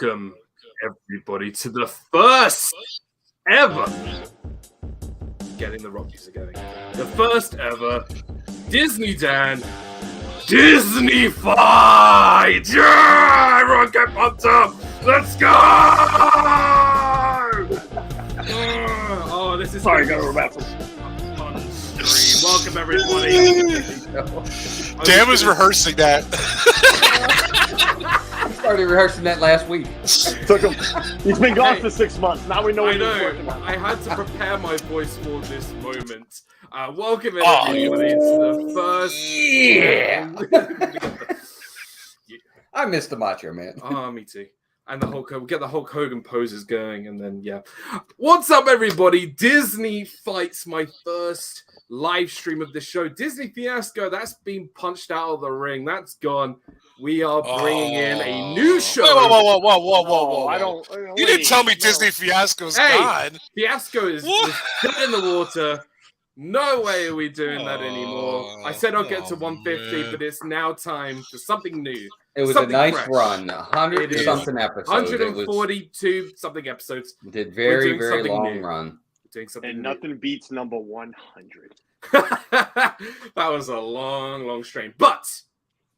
Welcome, everybody, to the first ever getting the rock music going. The first ever DIZNEYDAN Disney Fight! Yeah! Everyone get pumped up! Let's go! Oh, this is sorry, go to the bathroom. Welcome, everybody. Dan was rehearsing that. I started rehearsing that last week. Took him. He's been gone for 6 months. Now we know what I he's working know. on. I had to prepare my voice for this moment. Welcome everybody to the first. Yeah. I missed the Macho Man. Oh, me too. And the Hulk. We'll get the Hulk Hogan poses going, and then yeah. What's up, everybody? Disney Fights, my first live stream of the show. Disney Fiasco. That's been punched out of the ring. That's gone. We are bringing in a new show. Whoa. I don't. You didn't tell me Disney Fiasco's gone. Fiasco is dead in the water. No way are we doing that anymore. I said I'll get to 150, but it's now time for something new. It was something a nice fresh. run. 100-something episodes. 142-something episodes. We did very long new. run. Doing something And new. nothing beats number 100. That was a long strain. But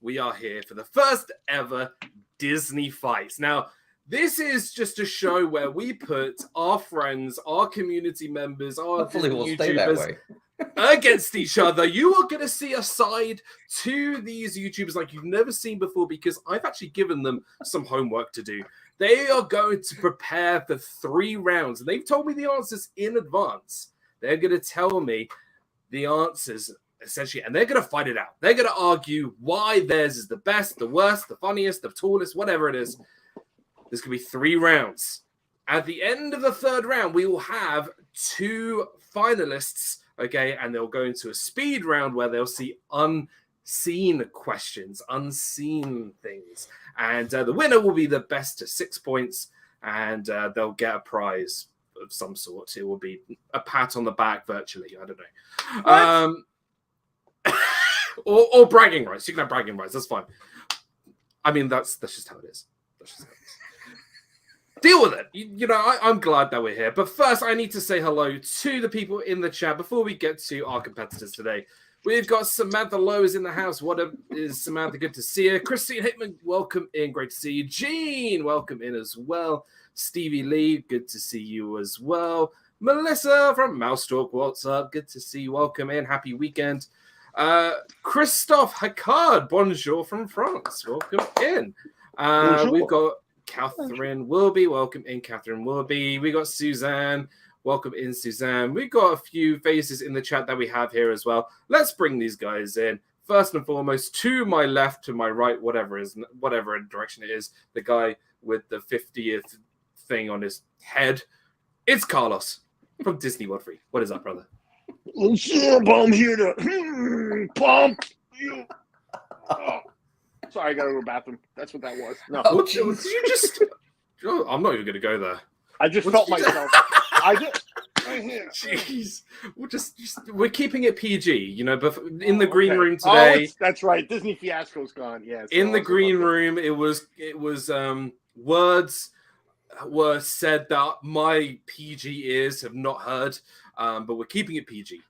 we are here for the first ever Disney Fights. Now, this is just a show where we put our friends, our community members, our Hopefully we'll YouTubers stay that way. against each other. You are going to see a side to these YouTubers like you've never seen before, because I've actually given them some homework to do. They are going to prepare for 3 rounds, and they've told me the answers in advance. They're going to tell me the answers, essentially, and they're going to fight it out. They're going to argue why theirs is the best, the worst, the funniest, the tallest, whatever it is. There's going to be 3 rounds. At the end of the 3rd round, we will have 2 finalists, okay, and they'll go into a speed round where they'll see unseen questions, unseen things. And the winner will be the best to 6 points, and they'll get a prize of some sort. It will be a pat on the back virtually. I don't know. Or bragging rights. You can have bragging rights. That's fine. I mean, that's just how it is. That's just how it is. Deal with it. You know, I'm glad that we're here. But first, I need to say hello to the people in the chat before we get to our competitors today. We've got Samantha Lowe is in the house. What up is Samantha? Good to see you. Christine Hickman, welcome in. Great to see you. Jean, welcome in as well. Stevie Lee, good to see you as well. Melissa from Mouse Talk, what's up? Good to see you. Welcome in. Happy weekend. Christophe Hackard, bonjour from France. Welcome in. We've got Catherine Wilby, welcome in, Catherine Wilby. We got Suzanne, welcome in, Suzanne. We've got a few faces in the chat that we have here as well. Let's bring these guys in. First and foremost, to my left, to my right, whatever direction it is, the guy with the 50th thing on his head. It's Carlos from Disney World Free. What is up, brother? I'm here to pump you. Oh. Sorry, I got to go to the bathroom. That's what that was. No. Oh, did you just... Oh, I'm not even going to go there. I just felt myself. I just... Right here. Jeez. We're keeping it PG, you know, but in the green room today... that's right. Disney Fiasco's gone, yes. In the green room, it was words were said that my PG ears have not heard, but we're keeping it PG,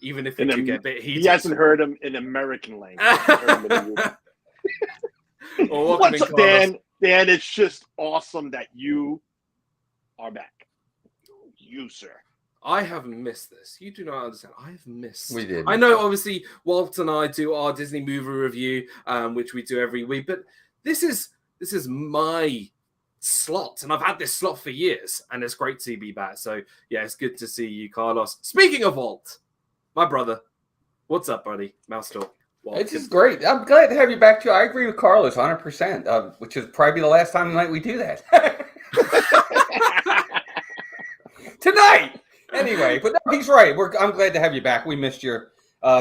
even if we do get a bit heated. He hasn't heard them in American language. What's up, Dan? Dan, it's just awesome that you are back. You, sir. I have missed this. You do not understand. I have missed. We did. I know, obviously, Walt and I do our Disney movie review, which we do every week, but this is my slot, and I've had this slot for years, and it's great to be back. So, yeah, it's good to see you, Carlos. Speaking of Walt, my brother, what's up, buddy? Mouse Talk. It's just great. I'm glad to have you back, too. I agree with Carlos 100%, which is probably the last time tonight we do that. Tonight! Anyway, but no, he's right. I'm glad to have you back. We missed your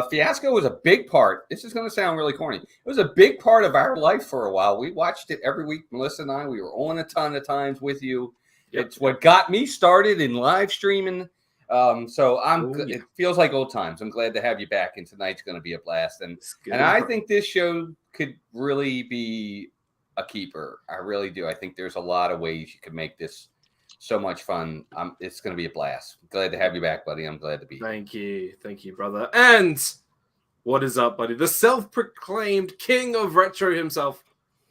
Fiasco was a big part. This is going to sound really corny. It was a big part of our life for a while. We watched it every week. Melissa and I, we were on a ton of times with you. Yep. It's what got me started in live streaming. It feels like old times. I'm glad to have you back, and tonight's going to be a blast. And I think this show could really be a keeper. I really do. I think there's a lot of ways you could make this so much fun. It's going to be a blast. Glad to have you back, buddy. I'm glad to be here. Thank you, brother. And what is up, buddy? The self-proclaimed king of retro himself.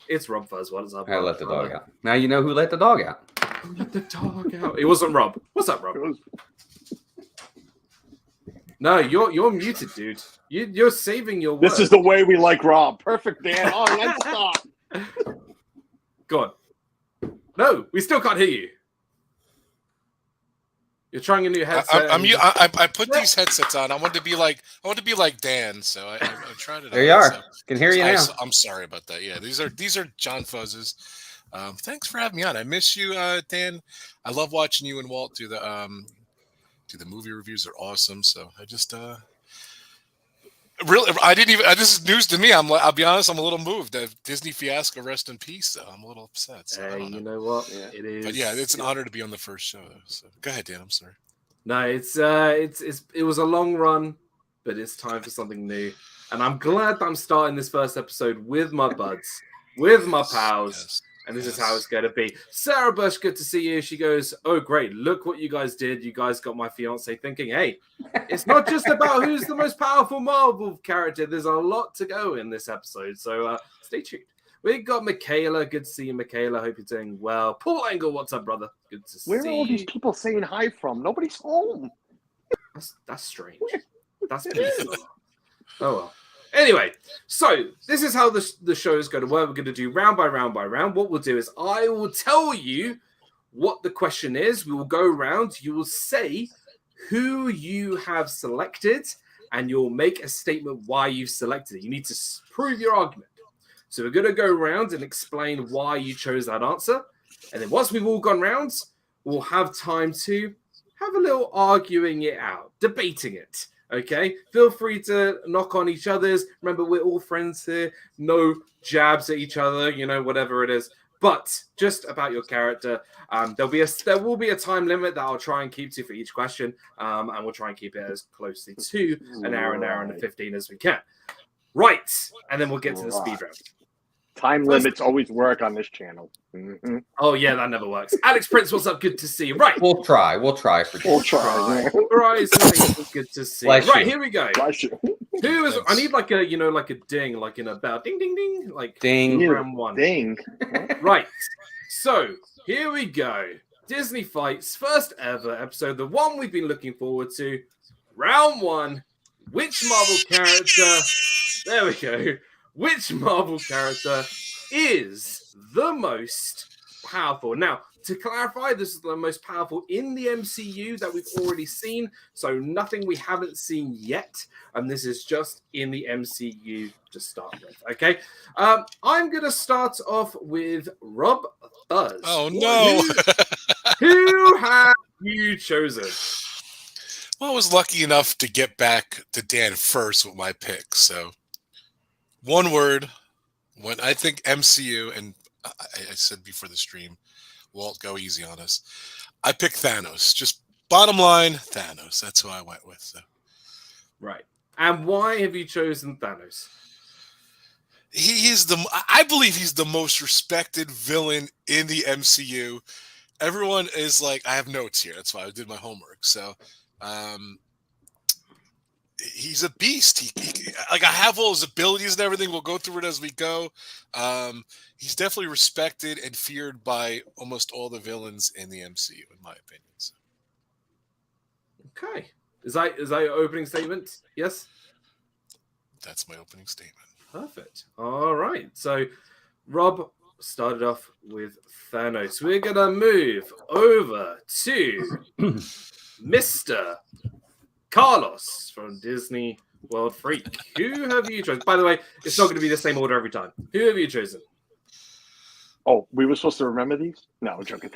It's RobFuz. What is up? I let the dog out. Now you know who let the dog out. Who let the dog out? It wasn't Rob. What's up, Rob? No, you're muted, dude. You're saving your words. This is the way we like Rob. Perfect, Dan. Oh, let's stop. Go on. No, we still can't hear you. You're trying a new headset. I put these headsets on. I want to be like Dan, so I tried it. There you are. Can hear you now. I'm sorry about that. Yeah, these are John Fuzz's. Thanks for having me on. I miss you, Dan. I love watching you and Walt do the movie reviews. They're awesome. So I just really, this is news to me. I'll be honest, I'm a little moved. Disney fiasco, rest in peace. So I'm a little upset. So hey, you know what? Yeah. It is. But yeah, it's an honor to be on the first show. So go ahead, Dan. I'm sorry. No, it was a long run, but it's time for something new. And I'm glad that I'm starting this first episode with my buds, with my pals. Yes. And this is how it's going to be. Sarah Bush, good to see you. She goes, oh, great. Look what you guys did. You guys got my fiance thinking, hey, it's not just about who's the most powerful Marvel character. There's a lot to go in this episode. So stay tuned. We got Michaela. Good to see you, Michaela. Hope you're doing well. Paul Engel, what's up, brother? Good to see you. Where are all these people saying hi from? Nobody's home. That's strange. That's bizarre. Oh, well. Anyway, so this is how the show is going to work. We're going to do round by round by round. What we'll do is I will tell you what the question is. We will go around. You will say who you have selected, and you'll make a statement why you've selected it. You need to prove your argument. So we're going to go around and explain why you chose that answer. And then once we've all gone round, we'll have time to have a little arguing it out, debating it. Okay, feel free to knock on each other's. Remember, we're all friends here. No jabs at each other, whatever it is. But just about your character, there will be a time limit that I'll try and keep to for each question, and we'll try and keep it as closely to an hour and 15 as we can. Right, and then we'll get to the speed round. Time limits always work on this channel. Mm-hmm. Oh, yeah, that never works. Alex Prince, what's up? Good to see you. Right. We'll try for sure. We'll try. Right, good to see you. Right, here we go. Who is? I need like a ding, like in a bell. Ding, ding, ding. Like ding. Round one. Ding. Right. So, here we go. Disney Fights, first ever episode, the one we've been looking forward to. Round one. Which Marvel character? There we go. Which Marvel character is the most powerful? Now, to clarify, this is the most powerful in the MCU that we've already seen, so nothing we haven't seen yet, and this is just in the MCU to start with, okay? I'm going to start off with RobFuz. Oh, no! Who have you chosen? Well, I was lucky enough to get back to Dan first with my pick, so... One word, when I think MCU, and I said before the stream, Walt, go easy on us. I picked Thanos. Just bottom line, Thanos. That's who I went with. So. Right. And why have you chosen Thanos? I believe he's the most respected villain in the MCU. Everyone is like, I have notes here. That's why I did my homework. So, he's a beast. I have all his abilities and everything. We'll go through it as we go. He's definitely respected and feared by almost all the villains in the MCU, in my opinion. So. Okay. Is that your opening statement? Yes? That's my opening statement. Perfect. All right. So, Rob started off with Thanos. We're going to move over to Mr. Carlos from Disney World Freak. Who have you chosen? By the way, it's not going to be the same order every time. Who have you chosen? Oh, we were supposed to remember these? No, I'm joking.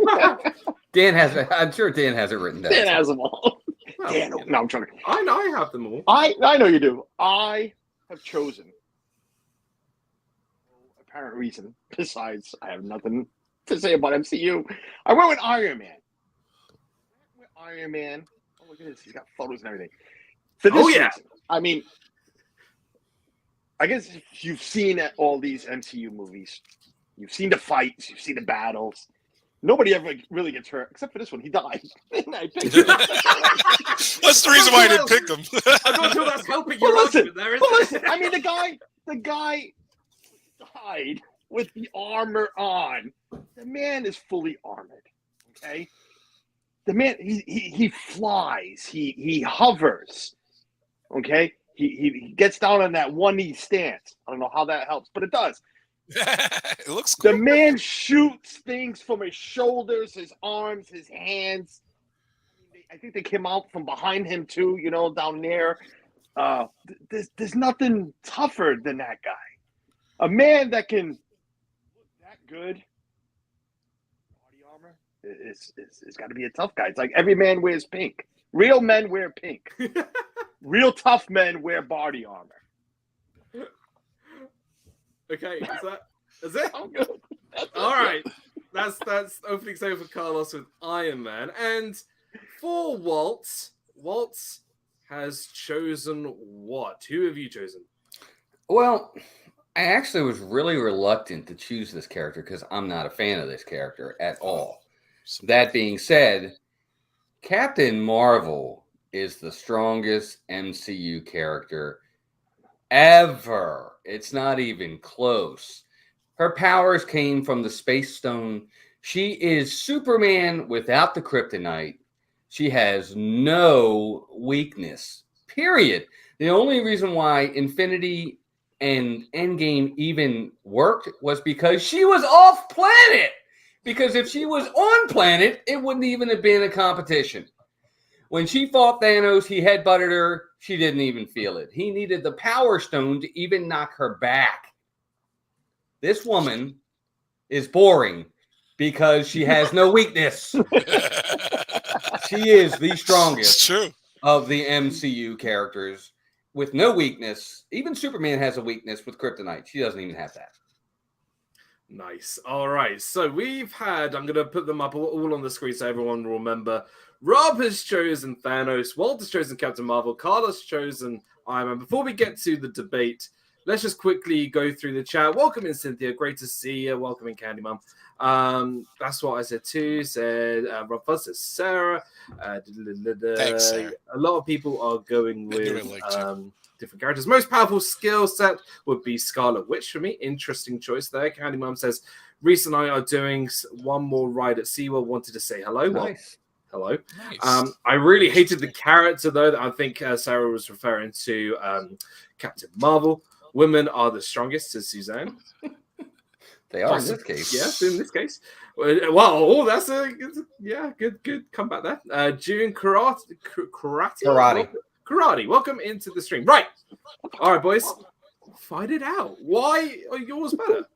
I'm sure Dan has it written down. Dan has them all. Well, Dan, no, I'm joking. I know I have them all. I know you do. I have chosen. No apparent reason. Besides, I have nothing to say about MCU. I went with Iron Man. Oh, look at this. He's got photos and everything. For this reason, I mean, I guess if you've seen all these MCU movies, you've seen the fights, you've seen the battles. Nobody ever really gets hurt, except for this one. He died. I picked him. That's the reason why I didn't pick him. I'm not sure that's helping But your listen, argument there, is but it? listen, I mean, the guy died with the armor on. The man is fully armored. Okay, the man he flies. He hovers. Okay, he gets down on that one knee stance. I don't know how that helps, but it does. It looks cool. The man shoots things from his shoulders, his arms, his hands. I think they came out from behind him too, you know, down there. There's nothing tougher than that guy. A man that can look that good, body armor, it's got to be a tough guy. It's like every man wears pink. Real men wear pink. Real tough men wear body armor. Okay, is it? I'm good. All right, that's opening statement for Carlos with Iron Man, and for Waltz has chosen what? Who have you chosen? Well, I actually was really reluctant to choose this character because I'm not a fan of this character at all. That being said, Captain Marvel is the strongest MCU character ever. It's not even close. Her powers came from the Space Stone. She is Superman without the kryptonite. She has no weakness, period. The only reason why Infinity and Endgame even worked was because she was off planet. Because if she was on planet, it wouldn't even have been a competition. When she fought Thanos, he headbutted her. She didn't even feel it. He needed the Power Stone to even knock her back. This woman is boring because she has no weakness. She is the strongest of the MCU characters with no weakness. Even Superman has a weakness with kryptonite. She doesn't even have that. Nice. All right. So we've had, I'm going to put them up all on the screen so everyone will remember. Rob has chosen Thanos. Walt has chosen Captain Marvel. Carlos has chosen Iron Man. Before we get to the debate, let's just quickly go through the chat. Welcome in, Cynthia. Great to see you. Welcome in, Candy Mum. That's what I said too. Said RobFuz says Sarah. Thanks, Sarah. A lot of people are going with different characters. Most powerful skill set would be Scarlet Witch for me. Interesting choice there. Candy Mum says Reese and I are doing one more ride at SeaWorld. Wanted to say hello. Nice. Hello. Nice. I really hated the character, though, that I think Sarah was referring to Captain Marvel. Women are the strongest, says Suzanne. They are in this case. Yes, in this case. Well, that's good comeback there. June Karate. Welcome into the stream. Right. All right, boys. Fight it out. Why are yours better?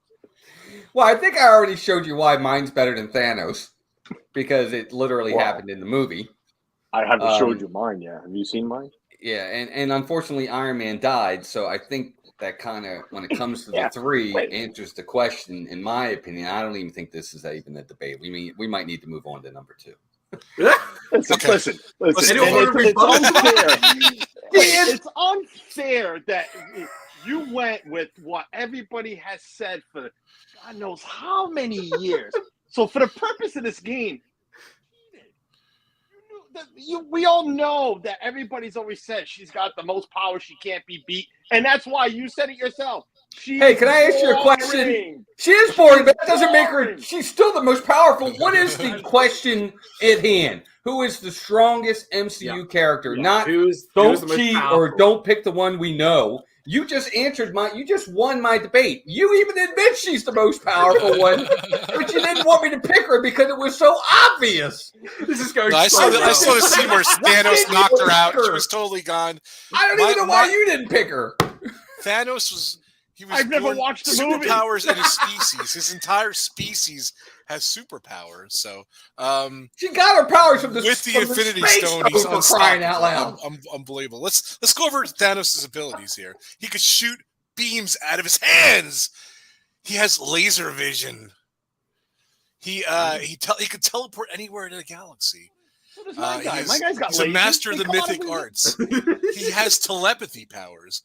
Well, I think I already showed you why mine's better than Thanos. Because it literally happened in the movie. I haven't showed you mine yet. Have you seen mine? Yeah, and unfortunately Iron Man died, so I think that kind of, when it comes to the three, answers the question, in my opinion. I don't even think this is even a debate. We might need to move on to number 2. Listen. It's unfair that you went with what everybody has said for God knows how many years. So for the purpose of this game, we all know that everybody's always said she's got the most power, she can't be beat, and that's why you said it yourself. Hey, can I ask you a question? She is boring, but that doesn't make her. She's still the most powerful. What is the question at hand? Who is the strongest MCU character? Not don't cheat or don't pick the one we know. You just answered you just won my debate. You even admit she's the most powerful one, but you didn't want me to pick her because it was so obvious. This is going I saw the scene where Thanos knocked her out. She was totally gone. I don't even know why you didn't pick her. Thanos was I've never watched the movie. Superpowers in his species. His entire species has superpowers. So she got her powers from the Infinity Stone. He's crying out loud. Unbelievable. Let's go over Thanos' abilities here. He could shoot beams out of his hands. He has laser vision. He could teleport anywhere in the galaxy. So does my guy. My guy's got he's a master of the mythic arts. He has telepathy powers.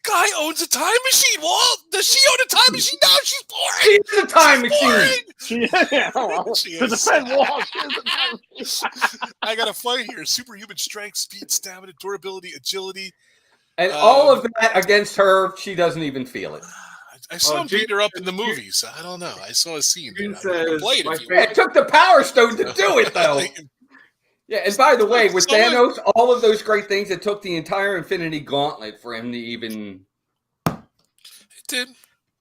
Guy owns a time machine, Walt. Does she own a time machine? No, she's boring. She's a time machine. To defend Walt, she is a time machine. I got a fight here. Superhuman strength, speed, stamina, durability, agility. And all of that against her, she doesn't even feel it. I saw him beat her up in the movies. I don't know. I saw a scene. June says, It took the Power Stone to do it, though. Yeah, and by the way, with Thanos, all of those great things, it took the entire Infinity Gauntlet for him to even... It did.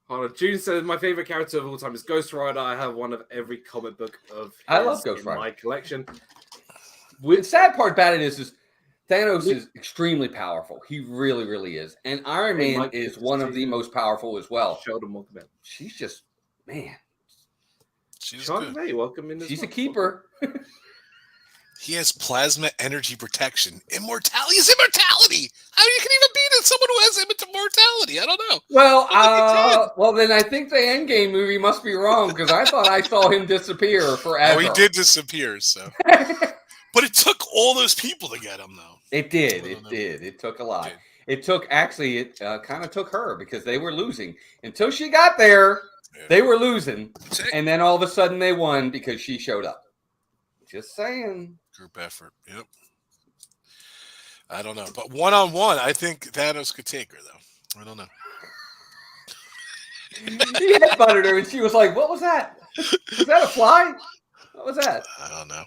Hold on. June says, my favorite character of all time is Ghost Rider. I have one of every comic book of I love his Ghost in Rider. my collection. The sad part about it is Thanos is extremely powerful. He really, really is. And Iron Man is one of the most powerful as well. Sheldon, welcome in. She's just, man. She's Sheldon, good. hey, welcome in. She's a keeper. He has plasma energy protection. Immortality is immortality. How you can even beat someone who has immortality? I don't know. Well, then I think the Endgame movie must be wrong because I thought I saw him disappear forever. Oh, he did disappear, so. But it took all those people to get him, though. It did. It did. It took a lot. It kind of took her because they were losing. Until she got there, they were losing. And then all of a sudden they won because she showed up. Just saying. Group effort. Yep. I don't know. But one-on-one, I think Thanos could take her, though. I don't know. He headbutted her and she was like, what was that? Was that a fly? What was that? I don't know.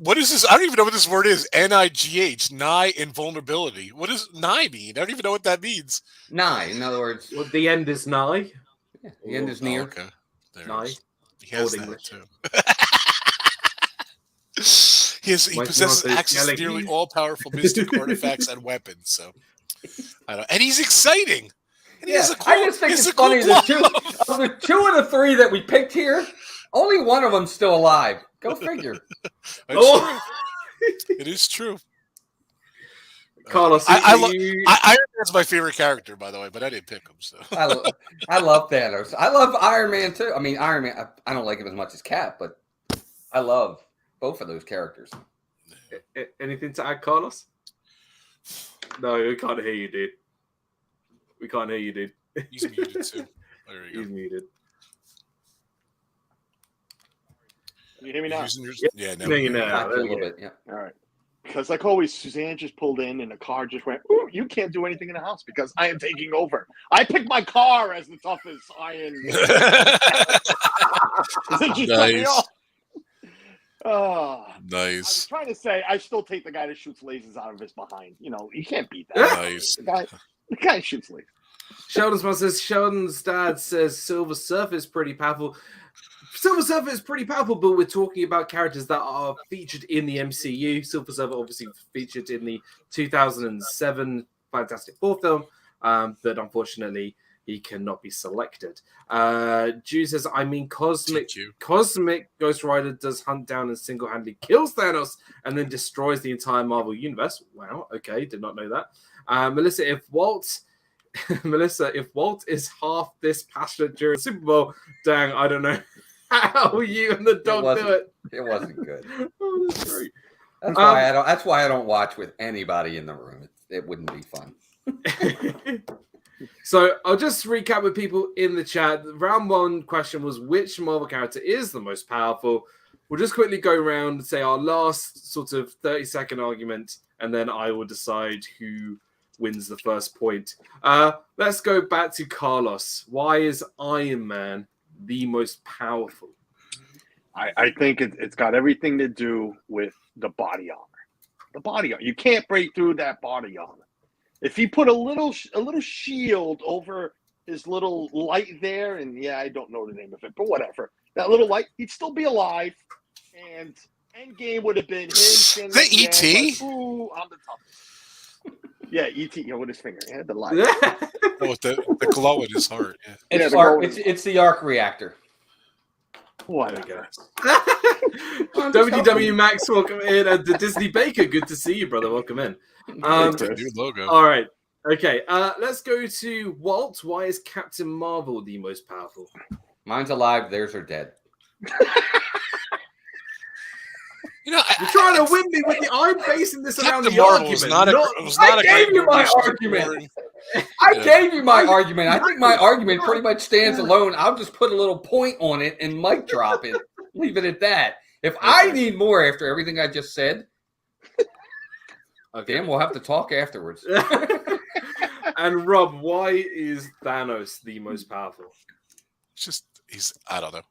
What is this? I don't even know what this word is. N-I-G-H. Nigh invulnerability. What does nigh mean? I don't even know what that means. Nigh, in other words. Well, the end is nigh. Yeah, the end is near. Oh, okay. There Nigh. he has Old that, English. too. He possesses access to nearly all powerful mystic artifacts and weapons. So, I don't. And he's exciting. And he has a cool, I just think it's funny that of the two of the three that we picked here, only one of them's still alive. Go figure. It is true. Carlos, Iron Man's my favorite character, by the way, but I didn't pick him. So I love Thanos. I love Iron Man too. I mean, Iron Man. I don't like him as much as Cap, but I love both of those characters. Anything to add, Carlos? No, we can't hear you, dude. We can't hear you, dude. He's muted too. There you go. He's muted. Can you hear me now? Yeah, no, you know. A little bit, yeah. All right. Because like always, Suzanne just pulled in and the car just went, ooh, you can't do anything in the house because I am taking over. I picked my car as the toughest iron. Nice. I was Nice. trying to say, I still take the guy that shoots lasers out of his behind. You know, you can't beat that. Nice. The guy shoots lasers. Sheldon's dad says Silver Surfer is pretty powerful. Silver Surfer is pretty powerful, but we're talking about characters that are featured in the MCU. Silver Surfer obviously featured in the 2007 Fantastic Four film, but unfortunately he cannot be selected. Jew says, I mean, Cosmic Ghost Rider does hunt down and single-handedly kills Thanos and then destroys the entire Marvel universe. Wow, okay, did not know that. Melissa, if Walt is half this passionate during Super Bowl, dang, I don't know how you and the dog do it. It wasn't good. Oh, that's great. That's why I don't watch with anybody in the room. It wouldn't be fun. So I'll just recap with people in the chat. Round one question was, which Marvel character is the most powerful? We'll just quickly go around and say our last sort of 30-second argument, and then I will decide who wins the first point. Let's go back to Carlos. Why is Iron Man the most powerful? I think it's got everything to do with the body armor. The body armor. You can't break through that body armor. If he put a little shield over his little light there, and yeah, I don't know the name of it, but whatever. That little light, he'd still be alive. And Endgame would have been him. The E.T.? Like, ooh, I'm the toughest. Yeah, E.T. With his finger. He had the light. With the glow in his heart. Yeah. It's the arc reactor. What? WW Max, welcome in. And the Disney Baker, good to see you, brother. Welcome in. New logo. All right. Okay. Let's go to Walt. Why is Captain Marvel the most powerful? Mine's alive. Theirs are dead. You're trying to win me with the. I'm basing this around Captain the Marvel argument. was not I a gave great you my movie. She was argument. boring. I gave you my argument. I think my Exactly. argument pretty much stands alone. I'll just put a little point on it and mic drop it. Leave it at that. If I need more after everything I just said, Okay. Dan, we'll have to talk afterwards. And Rob, why is Thanos the most powerful? I don't know.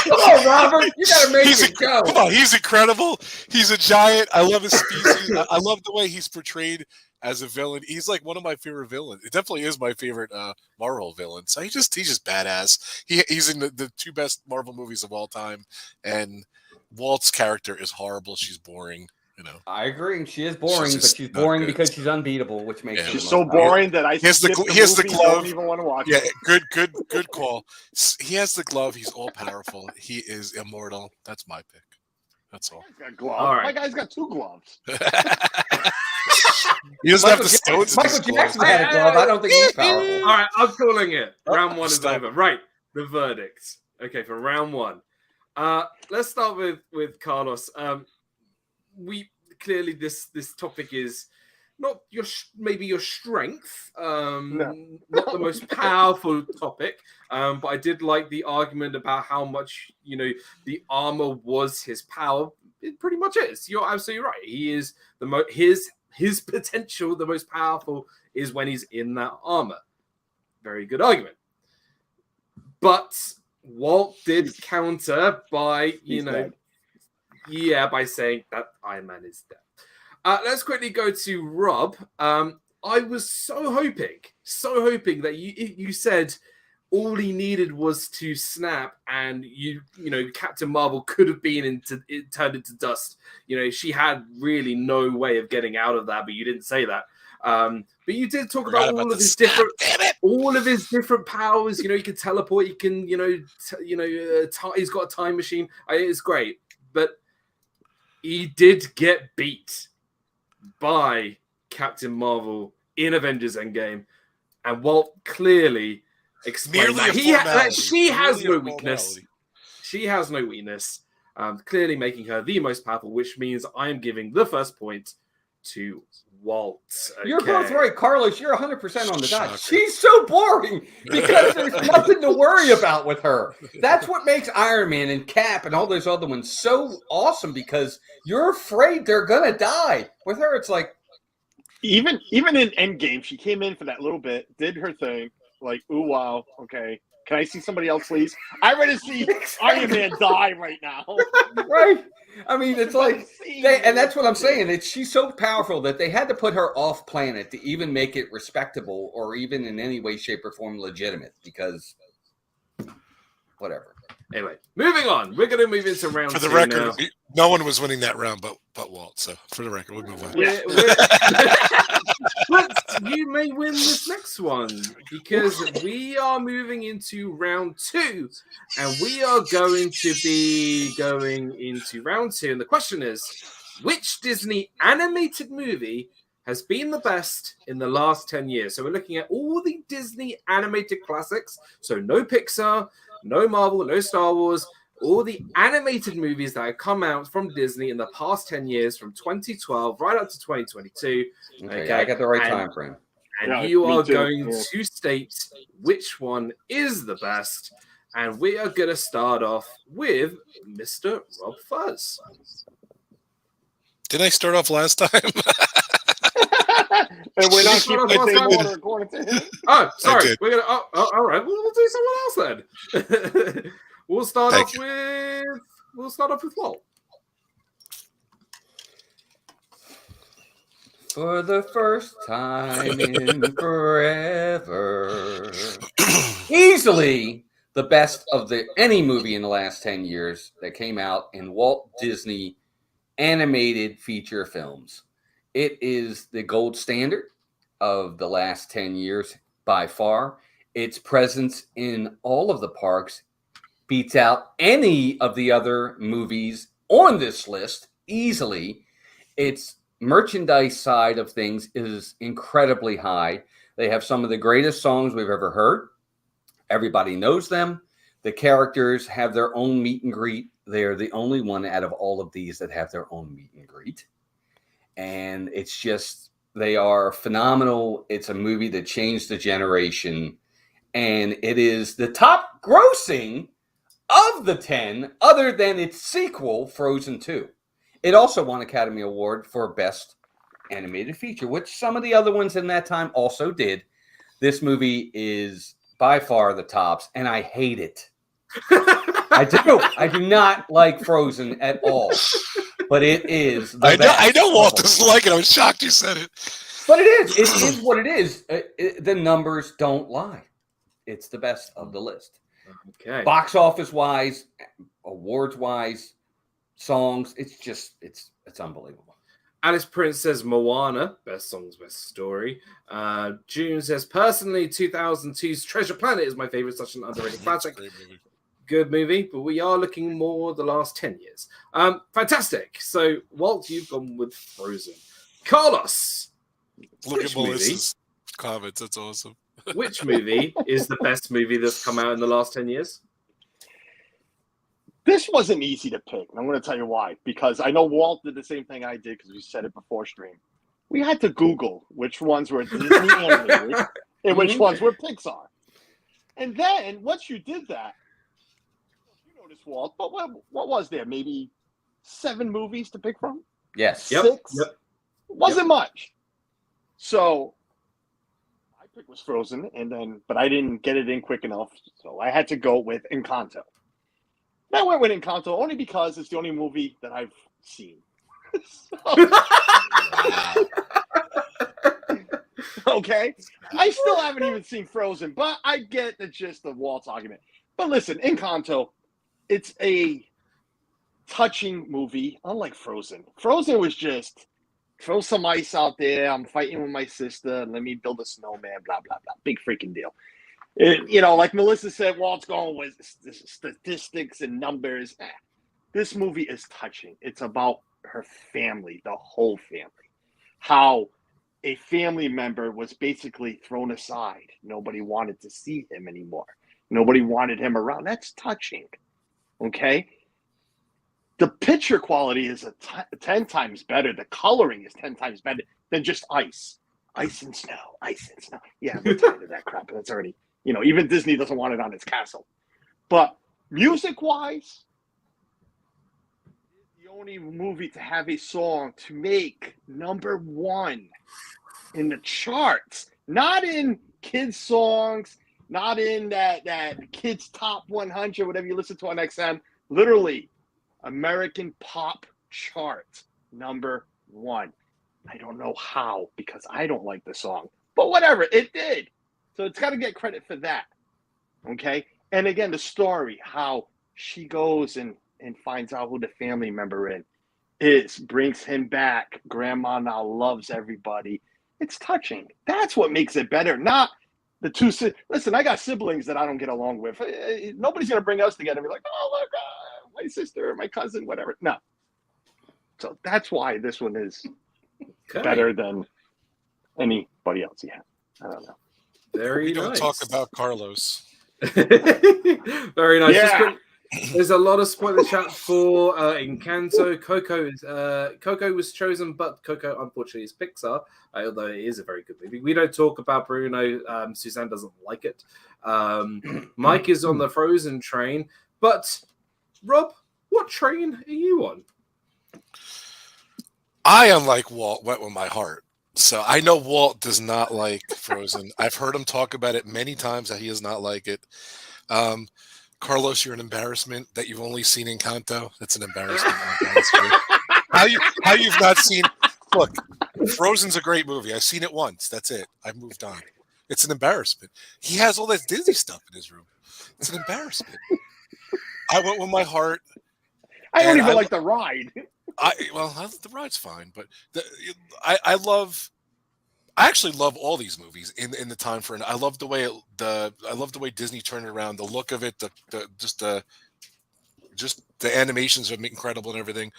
Come on, Robert. You got to make it go. Come on, he's incredible. He's a giant. I love his species. I love the way he's portrayed as a villain. He's like one of my favorite villains. It definitely is my favorite Marvel villain. So he's just badass. He's in the two best Marvel movies of all time. And Walt's character is horrible. She's boring. I agree. She is boring, but she's not boring good. because she's unbeatable, which makes her She's the so most powerful. boring that I Here's the skip here's the movie, glove. Don't even want to watch Yeah, it. good call. He has the glove. He's all powerful. He is immortal. That's my pick. That's all. He's got gloves. All right. My guy's got 2 gloves. He doesn't have the stones in his Michael gloves. Jackson had a glove. I don't think he's powerful. All right, I'm calling it. Round one is Stop. over. Right, the verdict. Okay, for round one. Let's start with Carlos. We clearly this topic is not maybe your strength, not the most powerful topic, but I did like the argument about how much the armor was his power. It pretty much is. You're absolutely right. He is his potential, the most powerful is when he's in that armor. Very good argument. But Walt did counter by by saying that Iron Man is dead. Let's quickly go to Rob. I was so hoping that you said all he needed was to snap, and Captain Marvel could have been turned into dust. She had really no way of getting out of that, but you didn't say that. But you did talk about all of his different powers. He can teleport. He can, he's got a time machine. It's great, but he did get beat by Captain Marvel in Avengers Endgame, and Walt clearly explained that she has no weakness. She has no weakness. Clearly making her the most powerful, which means I am giving the first point to Walt. Okay. You're both right, Carlos. You're 100% on the dot. She's so boring because there's nothing to worry about with her. That's what makes Iron Man and Cap and all those other ones so awesome, because you're afraid they're gonna die. With her, it's like even in Endgame, she came in for that little bit, did her thing, like, ooh, wow, okay. Can I see somebody else, please? I'd rather see Iron Man die right now. Right? I mean, it's like, and that's what I'm saying. She's so powerful that they had to put her off planet to even make it respectable or even in any way, shape, or form legitimate, because whatever. Anyway, moving on. We're going to move into round For the 2 record, now. no one was winning that round but Walt. So for the record, we'll move on. But you may win this next one, because we are moving into round 2, and we are going to be going into round 2. And the question is, which Disney animated movie has been the best in the last 10 years? So we're looking at all the Disney animated classics. So no Pixar, no Marvel, no Star Wars, all the animated movies that have come out from Disney in the past 10 years, from 2012 right up to 2022. Okay, I got the right time frame. And you are going to state which one is the best. And we are going to start off with Mr. RobFuz. Didn't I start off last time? And we're not keeping the same order according to him. Oh, sorry. We're gonna. Oh, all right. We'll do someone else then. We'll start off with Walt. For the first time in forever, easily the best of any movie in the last 10 years that came out in Walt Disney animated feature films. It is the gold standard of the last 10 years by far. Its presence in all of the parks beats out any of the other movies on this list easily. Its merchandise side of things is incredibly high. They have some of the greatest songs we've ever heard. Everybody knows them. The characters have their own meet and greet. They're the only one out of all of these that have their own meet and greet. And it's just, they are phenomenal. It's a movie that changed the generation. And it is the top grossing of the 10, other than its sequel, Frozen 2. It also won Academy Award for Best Animated Feature, which some of the other ones in that time also did. This movie is by far the tops, and I hate it. I do. I do not like Frozen at all, but it is the best. I know Walt doesn't like it. I was shocked you said it. But it is. It is what it is. The numbers don't lie. It's the best of the list. Okay. Box office wise, awards wise, songs. It's just it's unbelievable. Alice Prince says Moana, best songs, best story. June says, personally, 2002's Treasure Planet is my favorite, such an underrated classic. Good movie, but we are looking more the last 10 years. Fantastic. So, Walt, you've gone with Frozen. Carlos, Look which at Melissa's comments. That's awesome. Which movie is the best movie that's come out in the last 10 years? This wasn't easy to pick, and I'm going to tell you why. Because I know Walt did the same thing I did, because we said it before stream. We had to Google which ones were Disney animated and which ones were Pixar. And then, once you did that, you noticed, Walt, but what was there? Maybe 7 movies to pick from? Yes. 6? Yep. Wasn't much. So, my pick was Frozen, but I didn't get it in quick enough, so I had to go with Encanto. I went with Encanto only because it's the only movie that I've seen. Okay? I still haven't even seen Frozen, but I get the gist of Walt's argument. But listen, Encanto, it's a touching movie, unlike Frozen. Frozen was just, throw some ice out there, I'm fighting with my sister, let me build a snowman, blah, blah, blah. Big freaking deal. Like Melissa said, Walt's going with statistics and numbers. This movie is touching. It's about her family, the whole family. How a family member was basically thrown aside. Nobody wanted to see him anymore. Nobody wanted him around. That's touching. Okay? The picture quality is 10 times better. The coloring is 10 times better than just ice. Ice and snow. Ice and snow. Yeah, we're tired of that crap. That's already... even Disney doesn't want it on its castle. But music-wise, the only movie to have a song to make #1 in the charts. Not in kids' songs, not in that kids' top 100, whatever you listen to on XM. Literally, American pop chart #1. I don't know how, because I don't like the song. But whatever, it did. So it's got to get credit for that, okay? And again, the story, how she goes and finds out who the family member is, brings him back. Grandma now loves everybody. It's touching. That's what makes it better, not the two. Listen, I got siblings that I don't get along with. Nobody's going to bring us together and be like, oh, look, my sister, my cousin, whatever. No. So that's why this one is better than anybody else you have. I don't know. Very we don't nice. talk about Carlos. Very nice. Yeah. There's a lot of spoiler chat for Encanto. Coco was chosen, but Coco unfortunately is Pixar, although it is a very good movie. We don't talk about Bruno. Suzanne doesn't like it. Mike is on the Frozen train, but Rob, what train are you on? I, unlike Walt, went with my heart. So I know Walt does not like Frozen. I've heard him talk about it many times that he does not like it. Carlos, you're an embarrassment that you've only seen Encanto. That's an embarrassment. How you've not seen? Look, Frozen's a great movie. I've seen it once. That's it. I've moved on. It's an embarrassment. He has all that Disney stuff in his room. It's an embarrassment. I went with my heart. I don't even like the ride. The ride's fine, but I actually love all these movies in the time frame. I love the way Disney turned it around, the look of it, the animations are incredible and everything.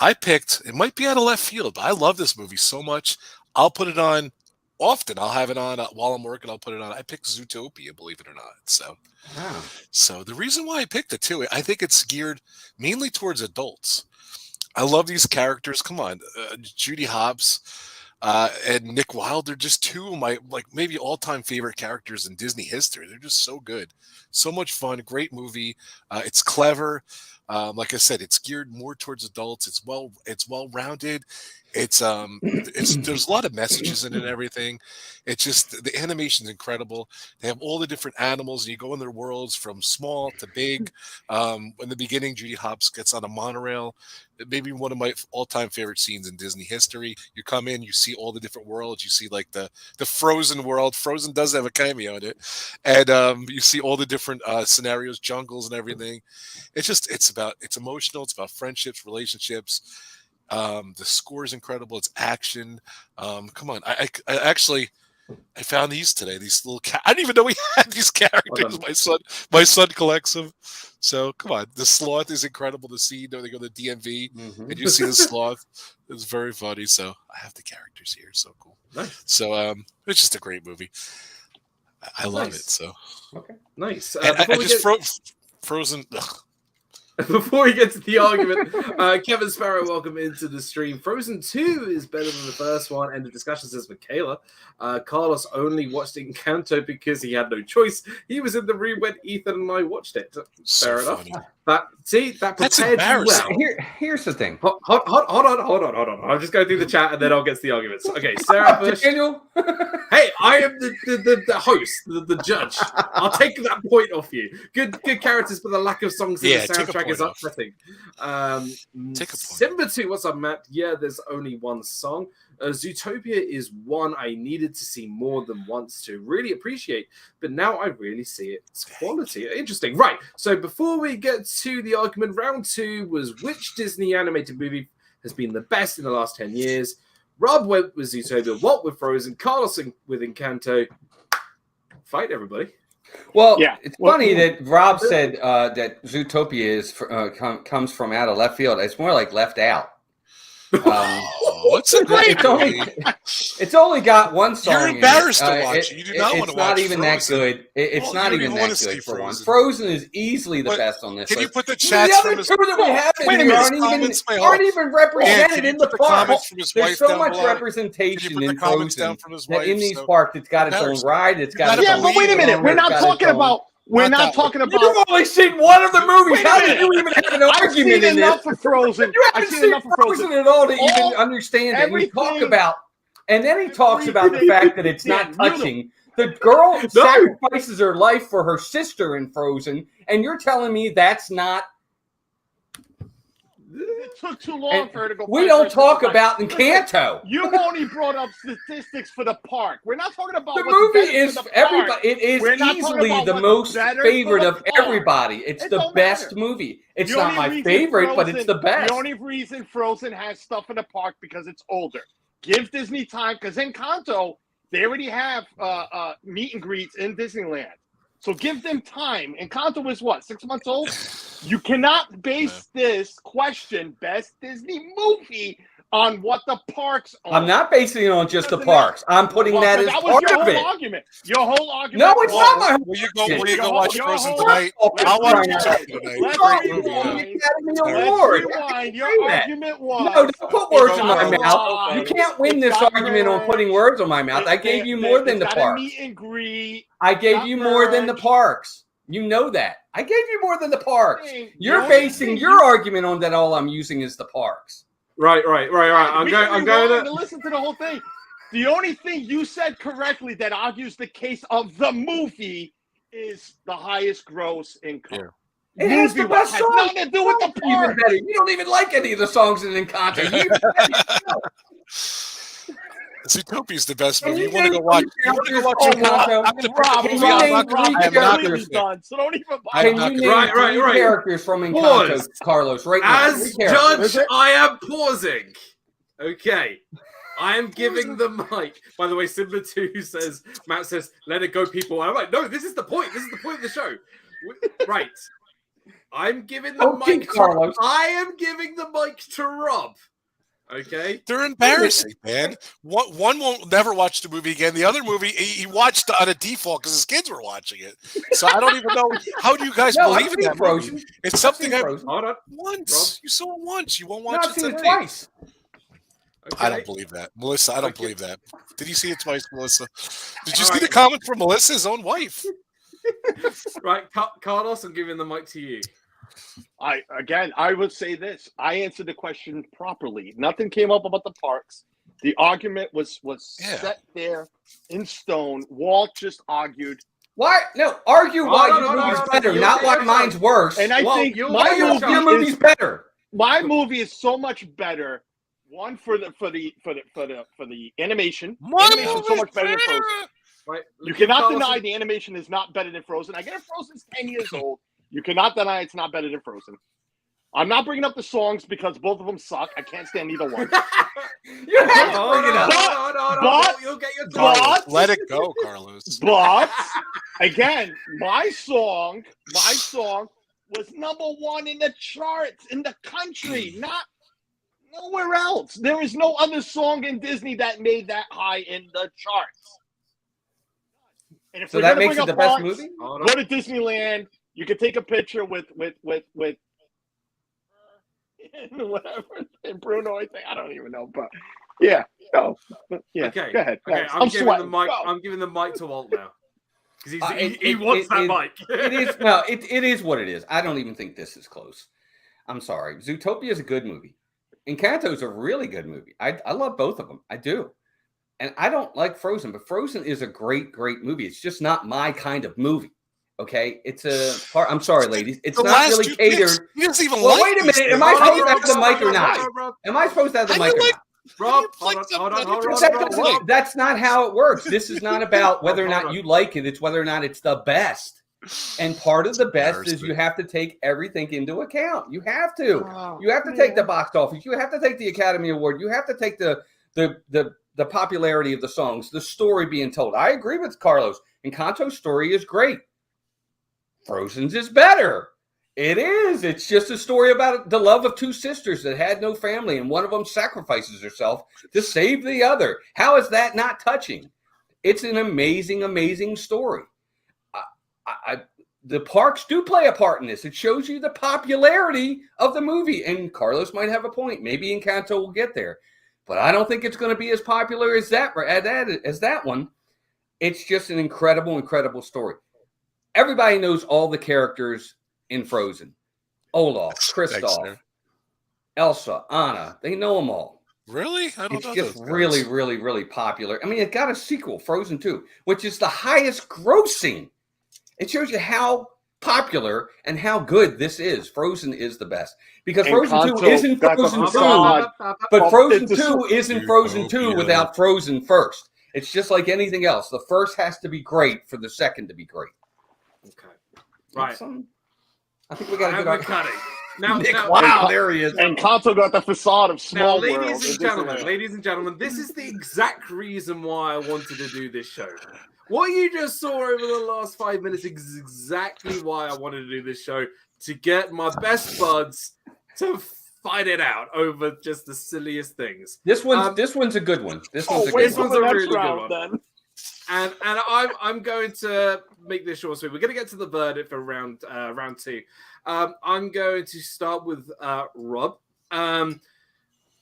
I picked, it might be out of left field, but I love this movie so much. I'll put it on often. I'll have it on while I'm working. I'll put it on. I picked Zootopia, believe it or not. Wow. So the reason why I picked it too, I think it's geared mainly towards adults. I love these characters. Come on, Judy Hopps and Nick Wilde. They're just two of my maybe all-time favorite characters in Disney history. They're just so good, so much fun. Great movie. It's clever. Like I said, it's geared more towards adults. It's well-rounded. It's there's a lot of messages in it and everything. It's just the animation's incredible. They have all the different animals, and you go in their worlds from small to big. In the beginning, Judy Hopps gets on a monorail. Maybe one of my all-time favorite scenes in Disney history. You come in, you see all the different worlds. You see like the Frozen world. Frozen does have a cameo in it, and you see all the different scenarios, jungles, and everything. It's emotional. It's about friendships, relationships. The score is incredible. It's action. Come on. I actually found these today. These little I didn't even know we had these characters. My son collects them. So come on. The sloth is incredible to see. They go to the DMV and you see the sloth. It's very funny. So I have the characters here. So cool. Nice. So it's just a great movie. I love it. So okay, nice. Frozen. Ugh. Before we get to the argument, Kevin Sparrow, welcome into the stream. Frozen 2 is better than the first one. End of discussion, says Michaela. Carlos only watched Encanto because he had no choice. He was in the room when Ethan and I watched it. Fair enough. That prepared you well. Here's the thing. Hold on. I'll just go through the chat and then I'll get to the arguments. Okay, Sarah Bush. Daniel? Hey, I am the host, the judge. I'll take that point off you. Good characters, but the lack of songs in the soundtrack is upsetting. Simba 2, what's up, Matt? Yeah, there's only one song. Zootopia is one I needed to see more than once to really appreciate, but now I really see its quality. Interesting. Right, so before we get to the argument, round 2 was which Disney animated movie has been the best in the last 10 years? Rob went with Zootopia, Walt with Frozen, Carlos with Encanto. Fight, everybody. Well, it's funny that Rob said that Zootopia is comes from out of left field. It's more like left out. What's a great it's only got one song. You're embarrassed to watch it. You do not want to watch it. It's not even that good. It's not even that good for one. Frozen is easily the best on this list. Can you put the chats from his... The other two that we have aren't even represented in the park. There's so much representation in Frozen that in these parks it's got its own ride. It's got but wait a minute. We're not talking about... You've only seen one of the movies. How did you even have an argument in this? For Frozen. You haven't seen Frozen at all to even understand it. We talk about, and then he talks about the fact that it's not touching. The girl sacrifices her life for her sister in Frozen, and you're telling me that's not. It took too long for her to go. We don't talk about Encanto. You only brought up statistics for the park. We're not talking about the movie is everybody. It is easily the most favorite of everybody. It's the best movie. It's not my favorite, but it's the best. The only reason Frozen has stuff in the park because it's older. Give Disney time because Encanto, they already have meet and greets in Disneyland. So give them time. Encanto is what, 6 months old? You cannot base this question, best Disney movie, on what the parks are. I'm not basing it on just the parks. I'm putting that as part of it. Your whole argument. No, it's not my Will you go watch Frozen tonight? I'll watch Zootopia tonight. Let's rewind. Your argument was... No, don't put words in my mouth. You can't win this argument on putting words on my mouth. I gave you more than the parks. Meet and greet. I gave you more than the parks. You know that. I gave you more than the parks. You're basing your argument on that all I'm using is the parks. Right. I'm going to listen to the whole thing. The only thing you said correctly that argues the case of the movie is the highest gross income. Yeah. It has the best songs. Nothing to do with the park. You don't even like any of the songs in Encanto. Zootopia is the best movie. You want to go watch? So don't even Can you name characters from Encanto, Carlos? Right now. As judge, I am pausing. Okay. I am giving the mic. By the way, Simba 2 says, Matt says, let it go, people. And I'm like, no, this is the point. This is the point of the show. Right. I'm giving the mic to Rob. Okay. They're embarrassing, man. One won't never watch the movie again. The other movie he watched on a default because his kids were watching it. So I don't even know how do you guys No, believe I've in seen that Frozen. movie. It's I've something seen I Frozen. Hold on. once. Rob? You saw it once. You won't No, watch I've it seen it tonight. twice. Okay. I don't believe that, Melissa. I don't Okay. believe that. Did you see it twice, Melissa? Did you All see right. the comment from Melissa's own wife? Right, Carlos, I'm giving the mic to you. I would say this. I answered the question properly. Nothing came up about the parks. The argument was set there in stone. Walt just argued. Why? No, argue why no, your no, movie's no, better, you'll not get why your mine's chance. worse. And I Well, think you'll my get your your chance. movie's better. my movie is so much better. One for the animation. Animation is so much better than Frozen. Right, You give cannot Carlos deny a- the animation is not better than Frozen. I get it. Frozen's 10 years old. You cannot deny it's not better than Frozen. I'm not bringing up the songs because both of them suck. I can't stand either one. You have to bring it up. But- you'll get your but- chance. Carlos, let it go, Carlos. But again, my song was #1 in the charts in the country, not nowhere else. There is no other song in Disney that made that high in the charts. And if So we're that gonna makes bring it the up best parks, movie? Hold on. go to Disneyland. You can take a picture with whatever and Bruno. I think I don't even know, but yeah, no, yeah. Okay. Go ahead. Okay, Next. I'm giving sweating. the mic. Go. I'm giving the mic to Walt now because he It wants that mic. it is what it is. I don't even think this is close. I'm sorry. Zootopia is a good movie. Encanto is a really good movie. I love both of them. I do. And I don't like Frozen, but Frozen is a great, great movie. It's just not my kind of movie. Okay, it's a part. I'm sorry, ladies. It's The not last really two catered. picks, he doesn't even Well, like wait a these minute. Am things. I How do supposed you to have the mic or not? Rob, Am I supposed to have the How mic do or you not? Rob, like hold them? on. That's not how it works. This is not about whether or not you like it. It's whether or not it's the best. And part of the best is you have to take everything into account. You have to. You have to take the box office. You have to take the Academy Award. You have to take the popularity of the songs, the story being told. I agree with Carlos. Encanto's story is great. Frozen's is better. It is. It's just a story about the love of two sisters that had no family, and one of them sacrifices herself to save the other. How is that not touching? It's an amazing, amazing story. The parks do play a part in this. It shows you the popularity of the movie, and Carlos might have a point. Maybe Encanto will get there, but I don't think it's going to be as popular as that one. It's just an incredible, incredible story. Everybody knows all the characters in Frozen. Olaf, Kristoff, Elsa, Anna. They know them all. Really? I don't It's know just those really, guys. really, really popular. I mean, it got a sequel, Frozen 2, which is the highest grossing. It shows you how popular and how good this is. Frozen is the best. Because Frozen 2 isn't Frozen 2, but Frozen 2 isn't Frozen 2 without Frozen first. It's just like anything else. The first has to be great for the second to be great. Okay. Right. I think we got to get we're our cutting. Now, wow, there he is. And Kanto got the facade of Now, Small World. ladies and gentlemen, this is the exact reason why I wanted to do this show. What you just saw over the last 5 minutes is exactly why I wanted to do this show, to get my best buds to fight it out over just the silliest things. This one's a good one. This one's a really good one. Then. And I'm going to make this short sweet. We're going to get to the verdict for round 2. I'm going to start with Rob.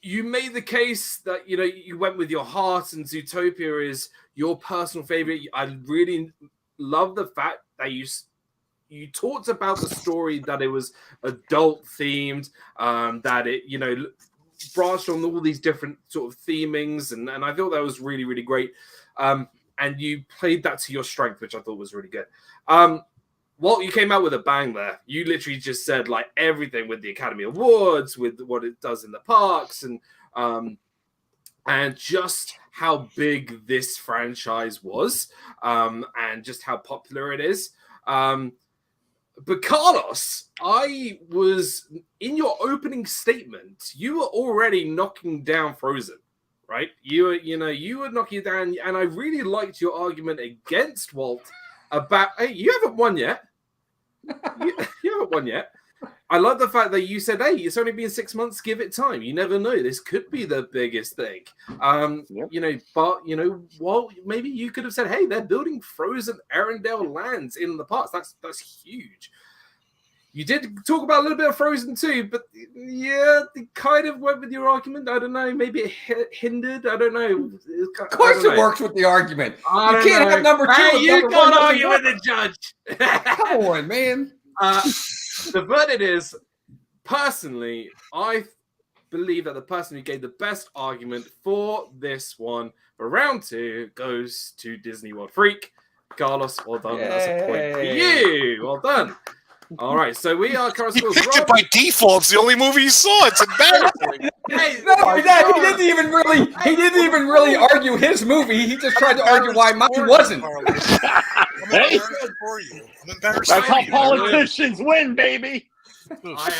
You made the case that you went with your heart, and Zootopia is your personal favorite. I really love the fact that you talked about the story, that it was adult themed, that it branched on all these different sort of themings, and I thought that was really, really great. And you played that to your strength, which I thought was really good. Well, you came out with a bang there. You literally just said like everything with the Academy Awards, with what it does in the parks, and just how big this franchise was, and just how popular it is. But Carlos, I was in your opening statement, you were already knocking down Frozen, right? You were knocking it down, and I really liked your argument against Walt about, hey, you haven't won yet. You haven't won yet. I love the fact that you said, "Hey, it's only been 6 months. Give it time. You never know. This could be the biggest thing." Yep. You know, but you know, well, maybe you could have said, "Hey, they're building frozen Arendelle lands in the parks. That's huge." You did talk about a little bit of Frozen too, but yeah, it kind of went with your argument. I don't know. Maybe it hindered. I don't know. Of course, it works with the argument. You can't have number two. Hey, you number can't one argue with doesn't the judge. Come on, man. The verdict is, personally, I believe that the person who gave the best argument for this one for round 2 goes to Disney World Freak. Carlos, well done. That's a point for you. Well done. All right, so we are current You scores. picked it by default. It's the only movie you saw. It's embarrassing. Hey, No, he didn't even really. He didn't even really argue his movie. He just tried to argue why mine wasn't. I'm embarrassed for you. I'm embarrassed That's for how you. politicians win, baby. I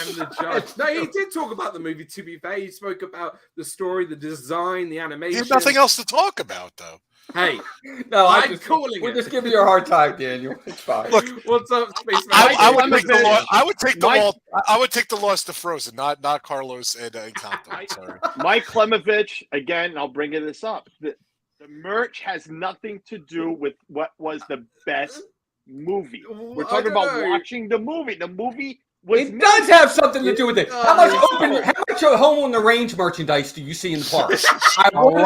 am the judge. No, he did talk about the movie, to be fair. He spoke about the story, the design, the animation. There's nothing else to talk about, though. Hey, No, we're just giving you a hard time, Daniel. It's fine. Look, what's up, Spaceman? I would take the loss. Mike- I would take the loss to Frozen, not Carlos and Encanto. Sorry. Mike Klemovich, again, I'll bring this up. The merch has nothing to do with what was the best movie. We're I talking don't about know. watching the movie. The movie was It does have something to do with it. How much does. how much Home on the Range merchandise do you see in the park? I A wonder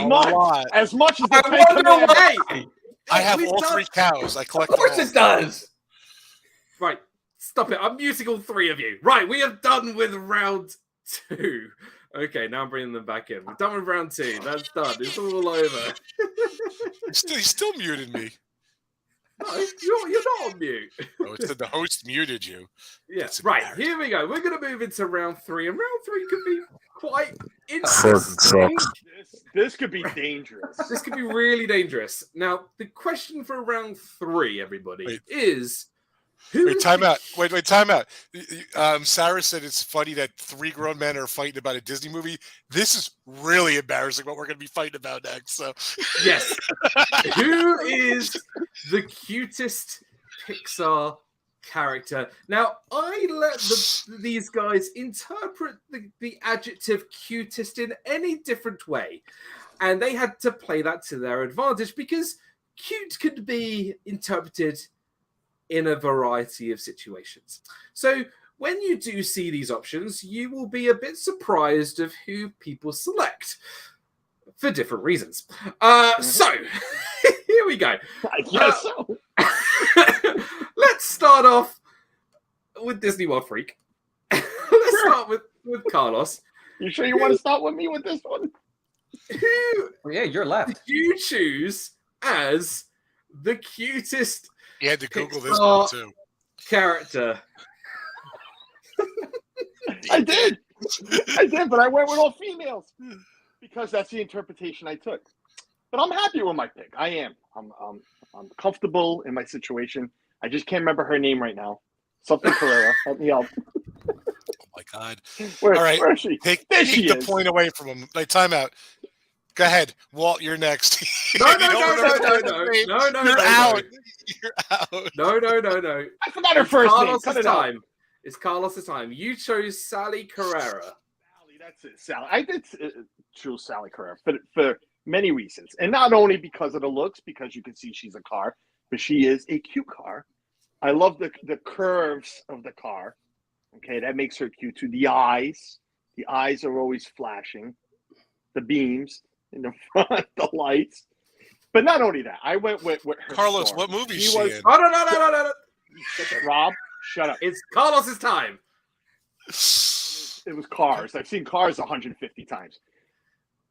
lot. why. as much as the I Ten wonder Commandments. why. I have We all don't- 3 cows. I collect Of course them it does. Right, stop it. I'm muting all 3 of you. Right, we have done with round 2. Okay, now I'm bringing them back in. We're done with round 2. That's done. It's all over. He still muted me. No, you're not on mute. Oh, it said the host muted you. Yeah, That's right. embarrassing. Here we go. We're going to move into round 3, and round 3 could be quite Frozen interesting. sucks. This could be dangerous. This could be really dangerous. Now, the question for round 3, everybody, Wait. is Wait, time out. Wait, time out. Sarah said it's funny that 3 grown men are fighting about a Disney movie. This is really embarrassing what we're going to be fighting about next. So, Yes. Who is the cutest Pixar character? Now, I let these guys interpret the adjective cutest in any different way. And they had to play that to their advantage because cute could be interpreted in a variety of situations. So when you do see these options, you will be a bit surprised of who people select for different reasons. So here we go. I guess so. Let's start off with Disney World Freak. Let's start with Carlos. You sure you want to start with me with this one? Who Well, yeah, you're did left. you choose as the cutest you had to Google this Pixar one too. character? I did, but I went with all females because that's the interpretation I took. But I'm happy with my pick. I am. I'm comfortable in my situation. I just can't remember her name right now. Something Cruella. Help me out. Oh my God. Where, All right. where is she? Take There she the is. point away from him. Like, time out. Go ahead. Walt, you're next. No. You're out. You're out. No. I forgot her first name. Cut Carlos's it out. time. It's Carlos's time. You chose Sally Carrera. Sally, that's it. Sally. I did choose Sally Carrera for many reasons, and not only because of the looks, because you can see she's a car, but she is a cute car. I love the curves of the car. Okay, that makes her cute too. The eyes are always flashing. The beams in the front, the lights. But not only that, I went with her Carlos, story. what movie is She she was- in? Oh, no. Rob, shut up. It's Carlos's time. It was Cars. I've seen Cars 150 times.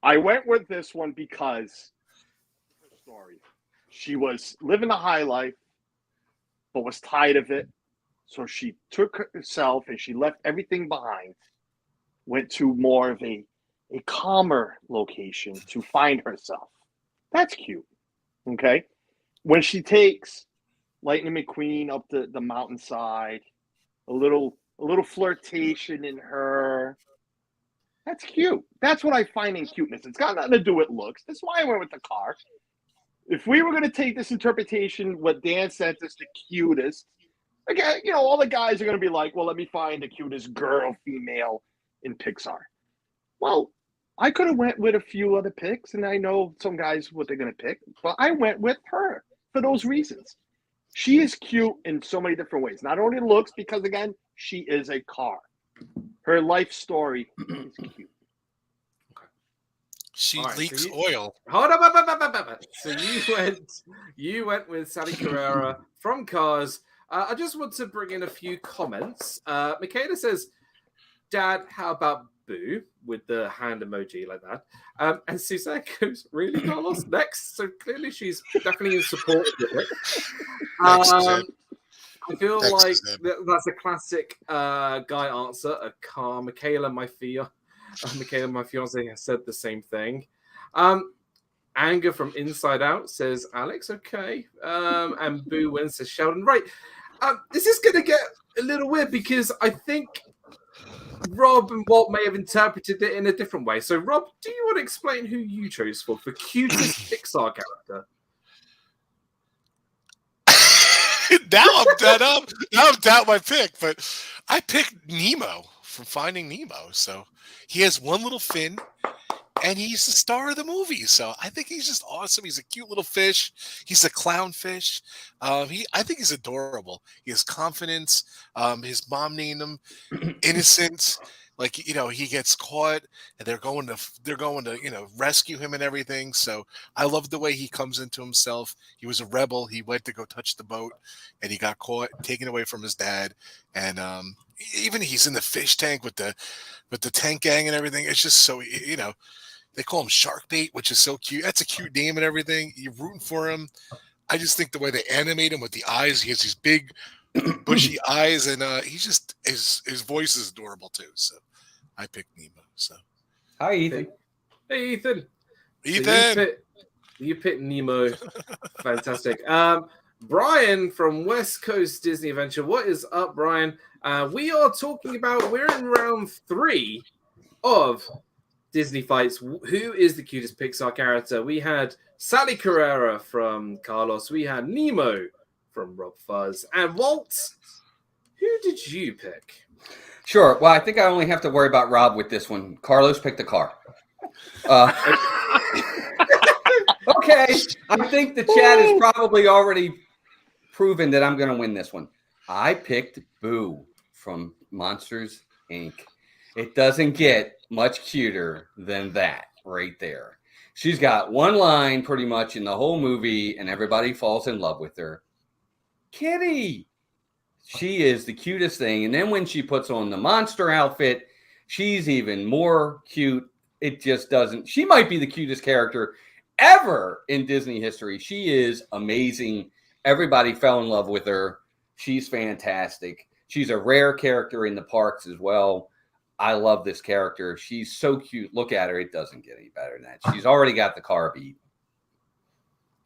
I went with this one because her story. She was living a high life, but was tired of it. So she took herself and she left everything behind, went to more of a calmer location to find herself. That's cute. Okay. When she takes Lightning McQueen up the mountainside, a little flirtation in her. That's cute. That's what I find in cuteness. It's got nothing to do with looks. That's why I went with the car. If we were going to take this interpretation, what Dan said is the cutest, Again, all the guys are going to be like, well, let me find the cutest girl, female in Pixar. Well, I could have went with a few other picks, and I know some guys what they're going to pick, but I went with her for those reasons. She is cute in so many different ways. Not only looks, because, again, she is a car. Her life story is cute. She All right, leaks so oil. Hold on. So you went with Sally Carrera from Cars. I just want to bring in a few comments. Michaela says, Dad, how about Boo? With the hand emoji like that. And Suzanne goes, really, Carlos? Next. So clearly she's definitely in support of it. I feel like that's a classic guy answer, a car. Michaela, my fiance, has said the same thing. Anger from Inside Out says Alex, okay. And Boo wins, says Sheldon. Right. This is going to get a little weird because I think Rob and Walt may have interpreted it in a different way. So, Rob, do you want to explain who you chose for cutest Pixar character? Now I'm dead up. Now I'm down my pick, but I picked Nemo from Finding Nemo. So he has one little fin, and he's the star of the movie. So I think he's just awesome. He's a cute little fish. He's a clown fish. I think he's adorable. He has confidence. His mom named him Innocent. Like, he gets caught and they're going to rescue him and everything. So I love the way he comes into himself. He was a rebel. He went to go touch the boat and he got caught, taken away from his dad. And even he's in the fish tank with the tank gang and everything. It's just so, they call him Shark Bait, which is so cute. That's a cute name and everything. You're rooting for him. I just think the way they animate him with the eyes, he has these big bushy eyes, and he's just his voice is adorable too. So I picked Nemo. So hi, Ethan. Hey, Ethan. Ethan, so you picked Nemo. Fantastic. Brian from West Coast Disney Adventure. What is up, Brian? We are talking about. We're in round 3 of Disney Fights. Who is the cutest Pixar character? We had Sally Carrera from Carlos. We had Nemo from RobFuz. And Walt, who did you pick? Sure. Well, I think I only have to worry about Rob with this one. Carlos picked a car. Okay. I think the chat has probably already proven that I'm going to win this one. I picked Boo from Monsters, Inc. It doesn't get much cuter than that right there. She's got one line pretty much in the whole movie, and everybody falls in love with her. Kitty. She is the cutest thing. And then when she puts on the monster outfit, she's even more cute. It just doesn't. She might be the cutest character ever in Disney history. She is amazing. Everybody fell in love with her. She's fantastic. She's a rare character in the parks as well. I love this character. She's so cute. Look at her. It doesn't get any better than that. She's already got the car beat.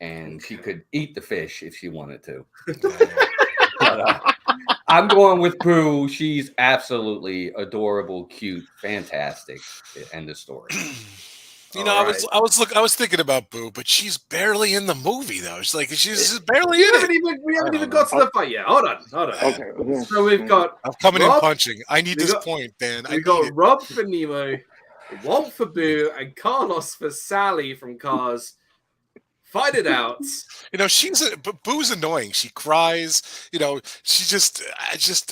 And she could eat the fish if she wanted to. But, I'm going with Pooh. She's absolutely adorable, cute, fantastic. End of story. I was thinking about Boo, but she's barely in the movie though. It's like she's barely in it. We haven't even got to the fight yet. Hold on. Okay. So we've got. I'm coming Rob, in punching. I need this point, Dan. We've got Rob for Nemo, Walt for Boo, and Carlos for Sally from Cars. Fight it out. But Boo's annoying. She cries. She just,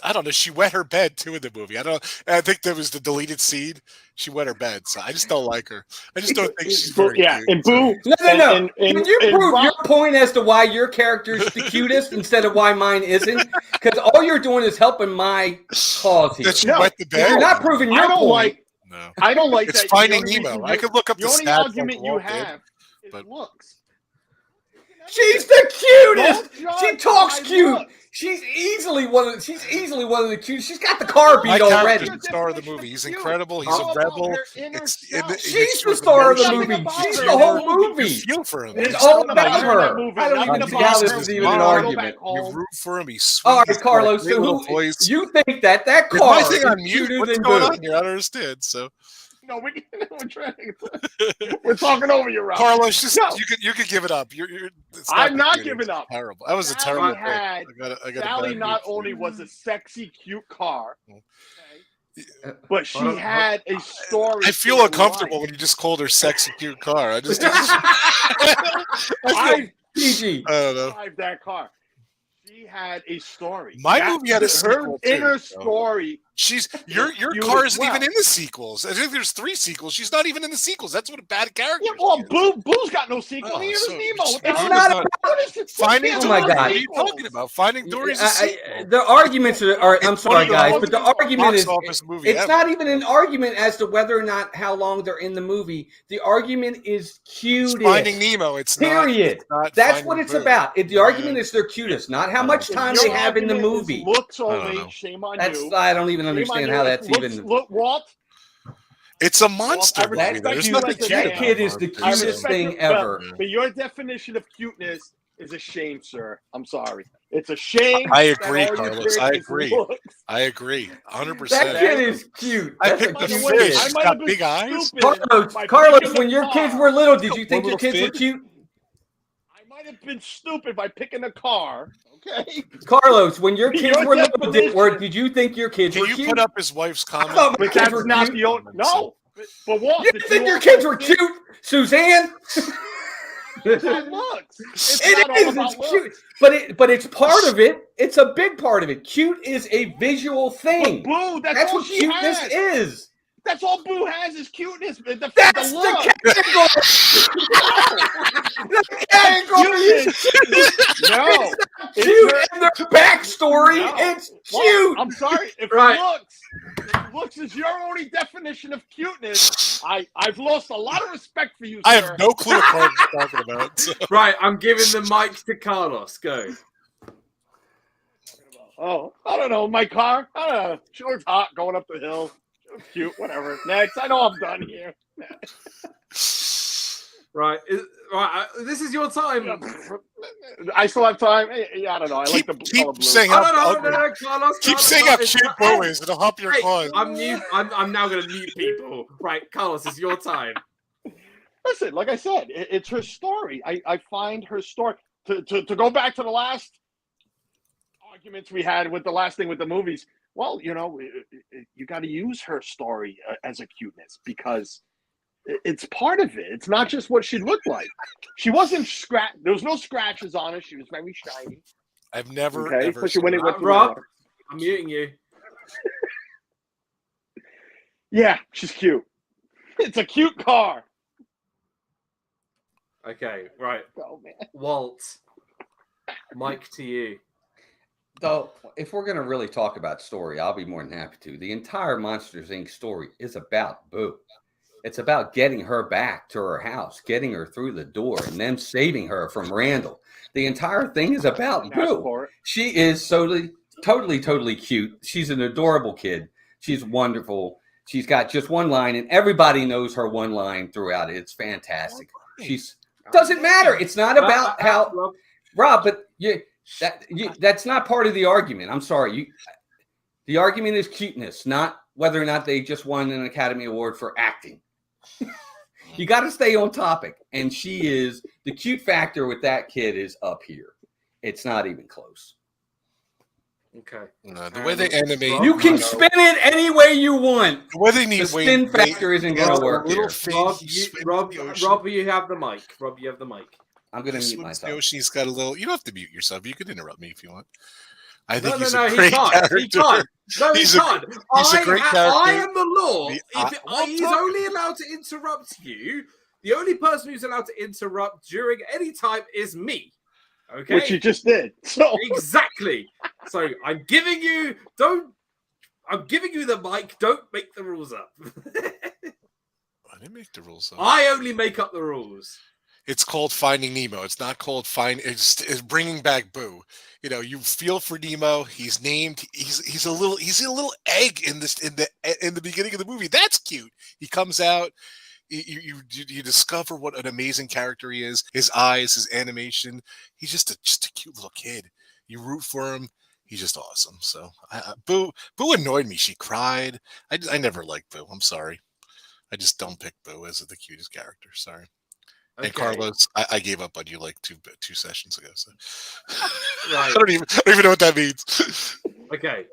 I don't know. She wet her bed too in the movie. I think there was the deleted scene. She wet her bed, so I just don't like her. I just don't think she's very cute. And Boo. No. And Can you prove your point as to why your character's the cutest instead of why mine isn't? Because all you're doing is helping my cause here. That she wet the bed? You're not proving your point. No. I don't like It's that. Finding Nemo. I could look up the the only stats argument like you Walt have did, is looks. She's the cutest. Don't She judge talks my cute. looks. She's easily one of the cutest. She's got the car beat My already. character's the star of the movie. He's incredible. He's a rebel. She's the star of the movie. She's the whole movie. You feel for him. It's all about her. I don't even see how this is even an argument. You root for him. He's sweet. All right, Carlos. So you think that car is my thing on is mute? cuter What's than going Boo? on here? I don't understand. So No, we're talking over you, Rob. Carlos, just No. you could give it up. It's I'm not good. giving up. Terrible. That was a Sally terrible. had I got Sally a not bad only was a sexy, cute car, mood. but she had a story. I feel to uncomfortable life. when you just called her sexy, cute car. I just PG. I don't know. Drive that car. She had a story. My movie had a her sequel, too, inner so. story. Your cute car as isn't well. even in the sequels. I think there's 3 sequels. She's not even in the sequels. That's what a bad character. Yeah, well, Boo's got no sequel. Oh, Neither so- does Nemo. What the It's hell? not Finding Oh Dory. my God. What are you talking about? Finding Dory's a sequel. The arguments are I'm sorry, one of the guys, most but the argument box is office movie it's ever. not even an argument as to whether or not how long they're in the movie. The argument is cutest. Finding Nemo. It's Period. not That's Finding what it's Dory. about. The argument is they're cutest, not how much If time your they have in the argument is movie. Looks I don't only. know. Shame on That's you. I don't even Shame on understand you. how If that's looks- even. Look, Walt. It's a monster I movie. respect There's you nothing as a cute man. That kid is the about it. cutest thing ever. But your definition of cuteness is a shame, sir. I'm sorry. It's a shame. I that agree, all you Carlos. did I is agree. looks. I agree. 100%. That kid is cute. I That's a picked the cute By the way, fish. kid. I She's might got have been big eyes. stupid by Carlos, picking when the your kids car. were little, did you think One your kids were little cute? I might have been stupid by picking a car. Okay. Carlos, when your kids Your were little, definition- did you think your kids Can were you cute? put up his wife's I comment? thought my But kids that's were not cute. the only. No. But Walt, You did think your also kids were think cute, Suzanne? it's about looks. It's It not all is. about It's looks. cute, but it's part of it. It's a big part of it. Cute is a visual But thing. Boo, that's That's all what she cuteness has. is. That's all Boo has is cuteness. The That's look. the category. The category is cute. No. It's cute in their backstory. No. It's Well, cute. I'm sorry. If Right. looks is your only definition of cuteness, I've lost a lot of respect for you, sir. I have no clue what Carlos is talking about. So. Right, I'm giving the mic to Carlos. Go. Oh, I don't know. My car. I don't know. She looks hot going up the hill. She looks cute. Whatever. Next. I know I'm done here. Right, this is your time. I still have time. Yeah, I don't know. I like the color blue. saying Oh, how no, ugly. Carlos. Keep Carlos, saying how it's cute not- Bo is. It'll help your Hey, cause. I'm now going to mute people. Right, Carlos, it's your time. Listen, like I said, it's her story. I find her story to go back to the last arguments we had with the last thing with the movies. Well, you know, you got to use her story as a cuteness because it's part of it. It's not just what she looked like. She wasn't There was no scratches on her. She was very shiny. I've never, Okay, ever especially when seen it went through Rob, water. I'm muting you. Yeah, she's cute. It's a cute car. Okay, right. Oh man. Walt, mic to you. Though, if we're going to really talk about story, I'll be more than happy to. The entire Monsters, Inc. story is about Boo. It's about getting her back to her house, getting her through the door, and then saving her from Randall. The entire thing is about Boo. She is totally cute. She's an adorable kid. She's wonderful. She's got just one line, and everybody knows her one line throughout it. It's fantastic. Doesn't matter. It's not about how Rob, but that's not part of the argument. I'm sorry. The argument is cuteness, not whether or not they just won an Academy Award for acting. You got to stay on topic, and the cute factor with that kid is up here. It's not even close. Okay. No, the way they animate, You can spin it any way you want. the way they need The spin factor isn't going to work here. Rob, you have the mic. Rob, you have the mic. I'm going to mute myself. She's got a little. You don't have to mute yourself. You can interrupt me if you want. I No, think no, he's no, a he great can't. character. He can't. No, he He's a- can't. he's a great character. I am the law. I'm He's talking. only allowed to interrupt you. The only person who's allowed to interrupt during any time is me. Okay? Which you just did. So Exactly. So I'm giving you the mic. Don't make the rules up. I didn't make the rules up. I only make up the rules. It's called Finding Nemo. It's not called It's bringing back Boo. You know, you feel for Nemo. He's named. He's a little egg in the beginning of the movie. That's cute. He comes out. You discover what an amazing character he is. His eyes, his animation. He's just a cute little kid. You root for him. He's just awesome. So Boo annoyed me. She cried. I never liked Boo. I'm sorry. I just don't pick Boo as the cutest character. Sorry. Okay. And Carlos, I gave up on you like two sessions ago. So Right. I don't even know what that means. Okay.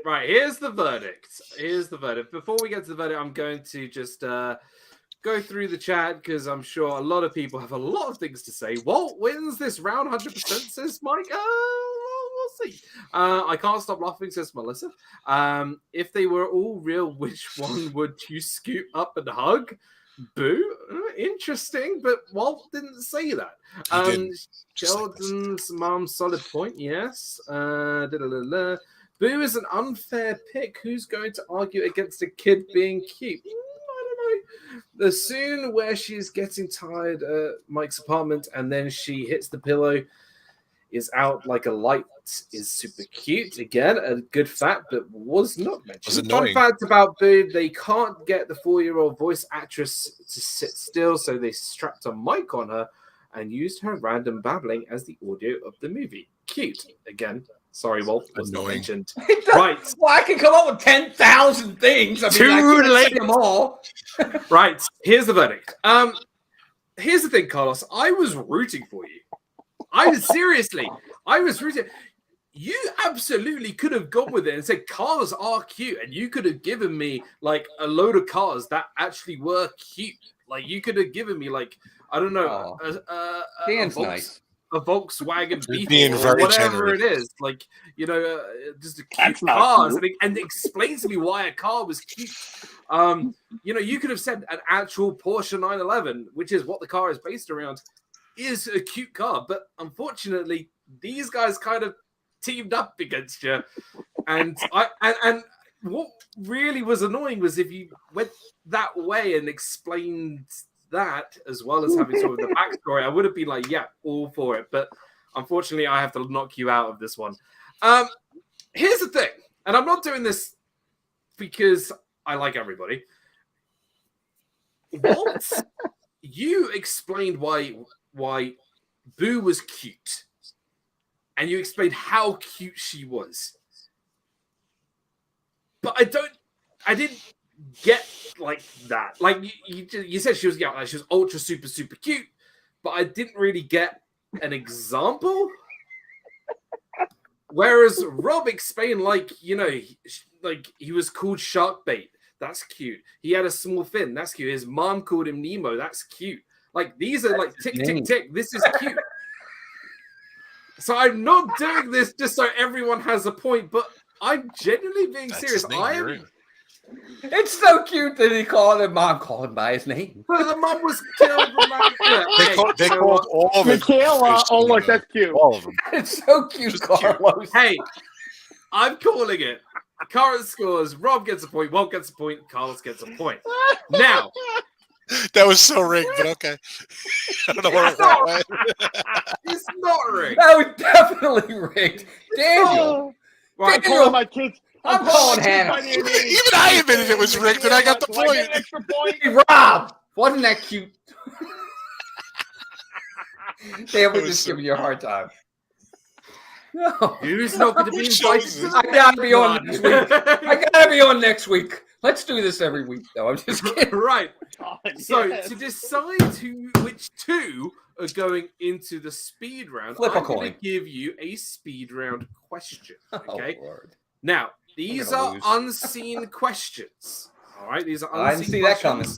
Right. Here's the verdict. Before we get to the verdict, I'm going to just go through the chat because I'm sure a lot of people have a lot of things to say. Walt wins this round 100%, says Mike. We'll see. I can't stop laughing, says Melissa. If they were all real, which one would you scoop up and hug? Boo. Interesting, but Walt didn't say that. He didn't. Sheldon's mom's solid point, yes. Boo is an unfair pick. Who's going to argue against a kid being cute? I don't know. The scene where she's getting tired at Mike's apartment and then she hits the pillow is out like a light is super cute. Again, a good fact that was not mentioned. Fun fact about Boo, they can't get the 4-year-old voice actress to sit still, so they strapped a mic on her and used her random babbling as the audio of the movie. Cute. Again, sorry, Wolf, was not mentioned. Right. Well, I can come up with 10,000 things. I mean, I can't say them all. Right. Here's the verdict. Here's the thing, Carlos. I was rooting for you. I was rooting. You absolutely could have gone with it and said cars are cute, and you could have given me like a load of cars that actually were cute. Like you could have given me like I don't know, Dan's nice. A Volkswagen Beetle or whatever it is, like just a cute car, and it explains to me why a car was cute. You could have said an actual Porsche 911, which is what the car is based around, is a cute car, but unfortunately, these guys kind of teamed up against you, and what really was annoying was if you went that way and explained that as well as having sort of the backstory, I would have been like, yeah, all for it. But unfortunately, I have to knock you out of this one. Here's the thing, and I'm not doing this because I like everybody. Walt, you explained why Boo was cute, and you explained how cute she was. But I didn't get like that. Like you said, she was ultra super cute, but I didn't really get an example. Whereas Rob explained, like he was called Shark Bait. That's cute. He had a small fin. That's cute. His mom called him Nemo. That's cute. Like these are like tick tick tick. This is cute. So I'm not doing this just so everyone has a point, but I'm genuinely being serious. It's so cute that he called him mom, called him by his name. But the mom was killed. They called all of them. Michaela. Oh, look, that's cute. All of them. It's so cute, Carlos. Hey, I'm calling it. Current scores. Rob gets a point. Walt gets a point. Carlos gets a point. Now. That was so rigged, but okay. I don't know what that way. It's not rigged. That was definitely rigged. Daniel. Right, I'm calling my kids. I'm calling Hannah. Even I admitted it was rigged, and I got the point. Extra point. Hey, Rob, wasn't that cute? Damn, we're just giving you a hard time. No. Who's not going to be invited? I gotta be on next week. I gotta be on next week. Let's do this every week, though. I'm just kidding. Right. God, So yes. to decide which two are going into the speed round, Flip a I'm going coin. to give you a speed round question. Okay. Oh, Lord. Now these gonna are lose. unseen questions. All right. These are unseen I didn't see that questions. coming.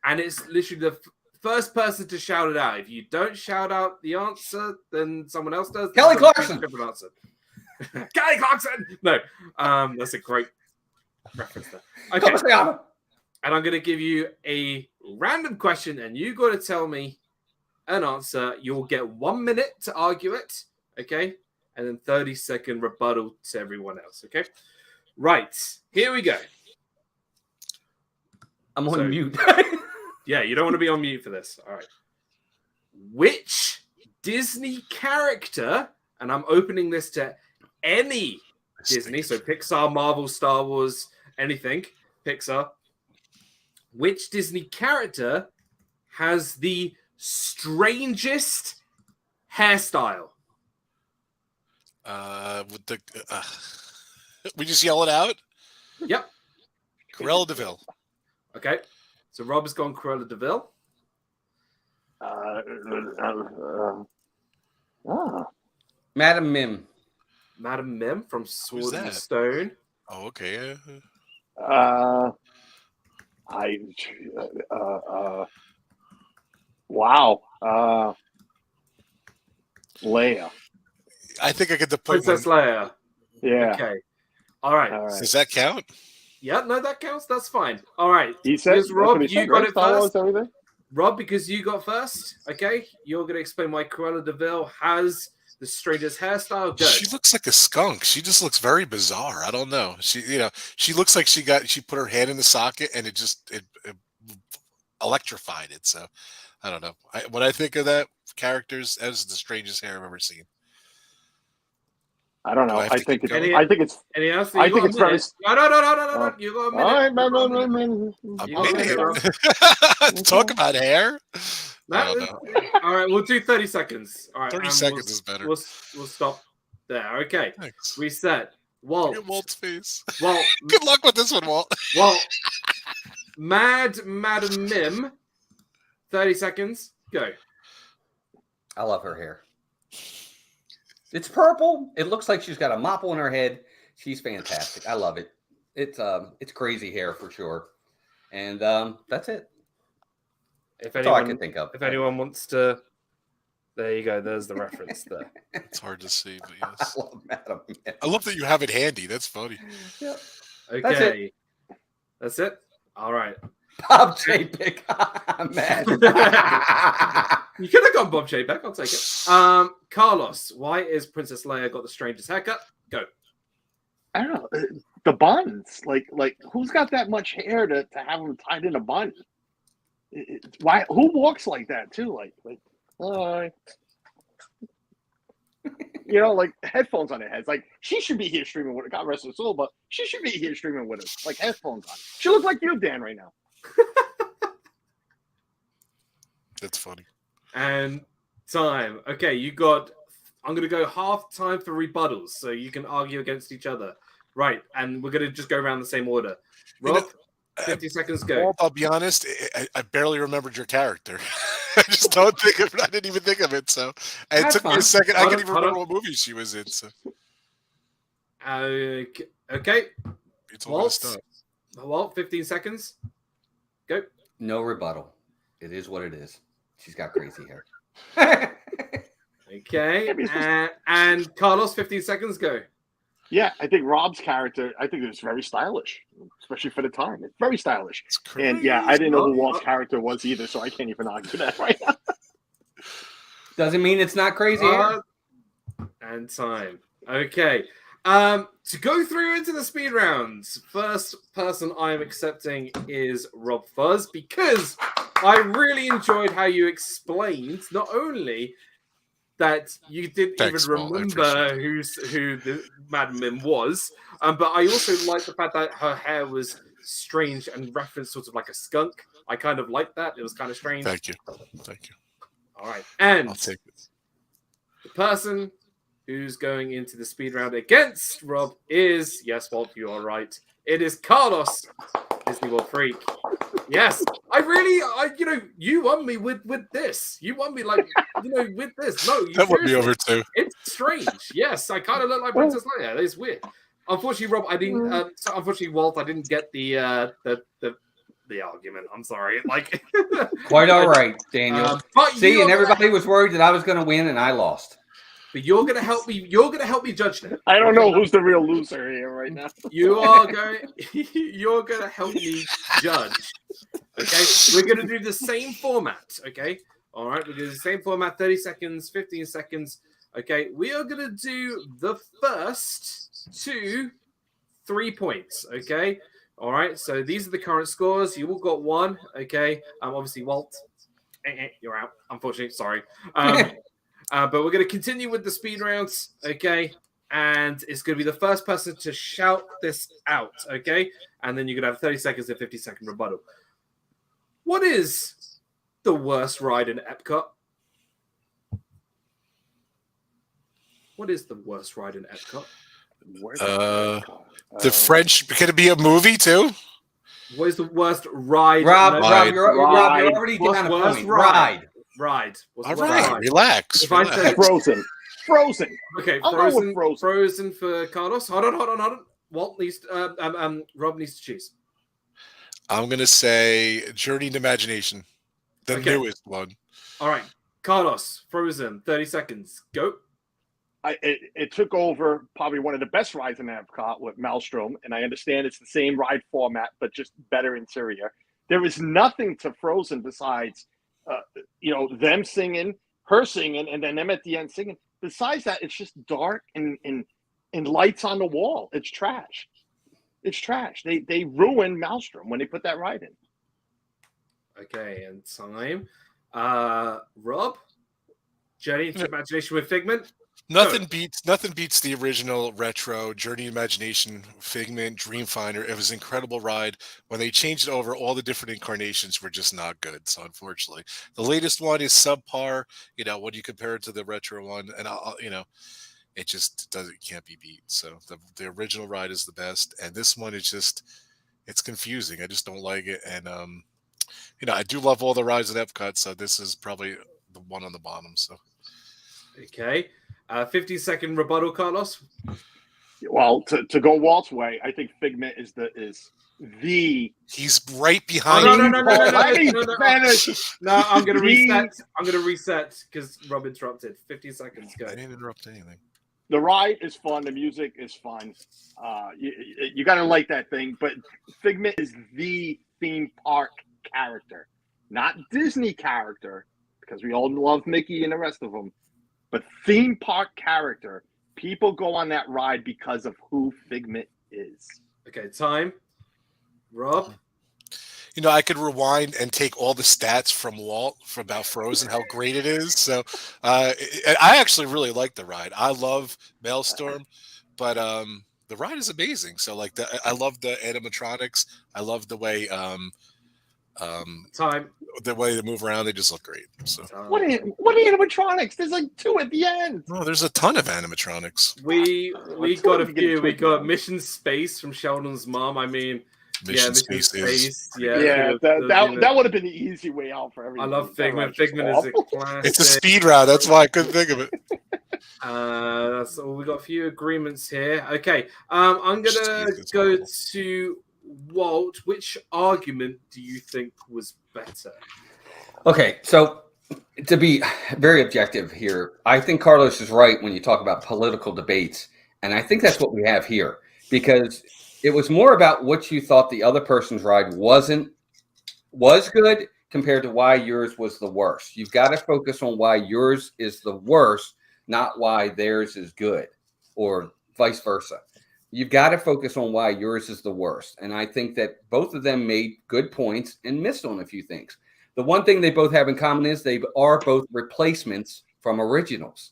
And it's literally the first person to shout it out. If you don't shout out the answer, then someone else does. Kelly Clarkson. Different answer. Kelly Clarkson. No, that's a great reference there. Okay, and I'm going to give you a random question, and you got to tell me an answer. You'll get 1 minute to argue it, okay, and then 30-second rebuttal to everyone else. Okay, right. Here we go. I'm on mute. Yeah, you don't want to be on mute for this. All right. Which Disney character, and I'm opening this to any Disney, so Pixar, Marvel, Star Wars, anything, Pixar. Which Disney character has the strangest hairstyle? With the we just yell it out. Yep. Cruella Deville. Okay. So Rob has gone Cruella Deville. Madam Mim. Madam Mim from Who's Sword and that? Stone. Oh, okay. Wow. Leia. I think I get the point. Princess Leia. Yeah. Okay. All right. All right. Does that count? Yeah, no, that counts. That's fine. All right. He said, Because Rob, that's what he you said, got right? it Star Wars, first. everything? Rob, because you got first, okay, you're going to explain why Cruella Deville has the strangest hairstyle. Go. She looks like a skunk. She just looks very bizarre. I don't know. She looks like she put her hand in the socket and it electrified it. So I don't know. When I think of that characters, as the strangest hair I've ever seen. I don't know. Do I have I to think keep it's. going? I think it's. Any else? I think it's very. No. You got a minute. All You got a minute. right, A You got a minute, Rob. Talk about hair. I don't No, know. all right, we'll do 30 seconds. All right, 30 and seconds is better. We'll stop there. Okay. Thanks. Reset. Walt. Look at Walt's face. Walt. Good luck with this one, Walt. Walt. Madam Mim. 30 seconds. Go. I love her hair. It's purple. It looks like she's got a mop on her head. She's fantastic. I love it. It's crazy hair for sure. And that's it. That's all I can think of. If anyone wants to, there you go. There's the reference there. It's hard to see, but I yes. love Madam Mim. I love that you have it handy. That's funny. Yep. Okay. That's it. All right. Bob J. Pick. I'm mad. You could have gone Bob Chapek. I'll take it. Carlos, why is Princess Leia got the strangest haircut? Go. I don't know. The buns. Like who's got that much hair to have them tied in a bun? Why? Who walks like that too? Like headphones on their heads. Like she should be here streaming with her. God rest her soul, but she should be here streaming with us. Like headphones on. She looks like you, Dan, right now. That's funny. And time. Okay, you got. I'm going to go half time for rebuttals, so you can argue against each other. Right, and we're going to just go around the same order. Rob, 50 seconds, go. Walt, I'll be honest, I barely remembered your character. I just don't think of it. I didn't even think of it. So and it took me a second. I can't even remember what movie she was in. So. Okay. It's all stuff. Walt, 15 seconds. Go. No rebuttal. It is what it is. She's got crazy hair. Okay. And Carlos, 15 seconds. Go. Yeah, I think Rob's character, I think it was very stylish, especially for the time. It's very stylish. And yeah, I didn't know who Walt's character was either, so I can't even argue that right now. Doesn't mean it's not crazy hair. And time. Okay. To go through into the speed rounds, first person I'm accepting is RobFuz, because I really enjoyed how you explained not only that you didn't even remember who the Madam Mim was, but I also liked the fact that her hair was strange and referenced sort of like a skunk. I kind of liked that. It was kind of strange. Thank you. All right. And I'll take it. The person who's going into the speed round against Rob is, yes, Walt, you are right. It is Carlos, Disney World Freak. Yes, you won me with this. You won me with this. No, that won me over too. It's strange. Yes, I kind of look like Princess Leia. It's weird. Unfortunately, Rob, I didn't. Unfortunately, Walt, I didn't get the argument. I'm sorry. Quite all right, Daniel. See, and everybody was worried that I was going to win, and I lost. But you're gonna help me. You're gonna help me judge that. I don't know who's the real loser here right now. You're gonna help me judge. Okay, we're gonna do the same format. Okay, all right, we're gonna do the same format. 30 seconds, 15 seconds. Okay, we are gonna do the first 3 points. Okay, all right. So these are the current scores. You all got one. Okay, obviously Walt, you're out. Unfortunately, sorry. But we're going to continue with the speed rounds, okay? And it's going to be the first person to shout this out, okay? And then you're going to have 30 seconds and 50-second rebuttal. What is the worst ride in Epcot? What is the worst ride in Epcot? The French. Could it be a movie too? What is the worst ride? Rob, No, Ride. Rob, you're Ride. already What's down a worst point. ride? What's All the worst right, ride? relax. If I relax. said- Frozen. Frozen. Okay, I'll go with Frozen. Frozen. Frozen for Carlos. Hold on. Walt needs. Rob needs to choose. I'm gonna say Journey to Imagination, the Okay. newest one. All right, Carlos. Frozen. 30 seconds. Go. It took over probably one of the best rides in Epcot with Maelstrom, and I understand it's the same ride format, but just better interior. There is nothing to Frozen besides, them singing, her singing, and then them at the end singing. Besides that, it's just dark and lights on the wall. It's trash. It's trash. They ruined Maelstrom when they put that ride in. Okay, and time. Rob. Journey to Imagination with Figment. Nothing beats the original retro Journey to Imagination, Figment, Dreamfinder. It was an incredible ride. When they changed it over, all the different incarnations were just not good. So unfortunately, the latest one is subpar. When you compare it to the retro one, and it just doesn't can't be beat. So the original ride is the best, and this one is it's confusing. I just don't like it, and I do love all the rides at Epcot, so this is probably the one on the bottom. So Okay. 50-second rebuttal, Carlos. Well, to go Walt's way, I think Figment is the. he's right behind. No. Let me finish. No, I'm gonna The- reset. I'm gonna reset because Rob interrupted. 50 seconds. Go. I didn't interrupt anything. The ride is fun. The music is fun. You got to like that thing. But Figment is the theme park character, not Disney character, because we all love Mickey and the rest of them. But theme park character. People go on that ride because of who Figment is. Okay, time. Rob. I could rewind and take all the stats from Walt about Frozen, how great it is. So I actually really like the ride. I love Maelstrom, but the ride is amazing. So I love the animatronics. I love the way Time. the way they move around. They just look great. So What animatronics? There's like 2 at the end. no, there's a ton of animatronics. We Let's got a not get few. into We it, got man. Mission Space from Sheldon's mom. I mean, Mission Space is. Yeah, that would have been the easy way out for I everyone. love Figment. Figment is a classic. It's a speed route. That's why I couldn't think of it. That's all. We got a few agreements here. Okay, I'm gonna go to Walt. Which argument do you think was better? Okay, so to be very objective here, I think Carlos is right when you talk about political debates, and I think that's what we have here, because it was more about what you thought the other person's ride was good compared to why yours was the worst. You've got to focus on why yours is the worst, not why theirs is good, or vice versa. You've got to focus on why yours is the worst. And I think that both of them made good points and missed on a few things. The one thing they both have in common is they are both replacements from originals.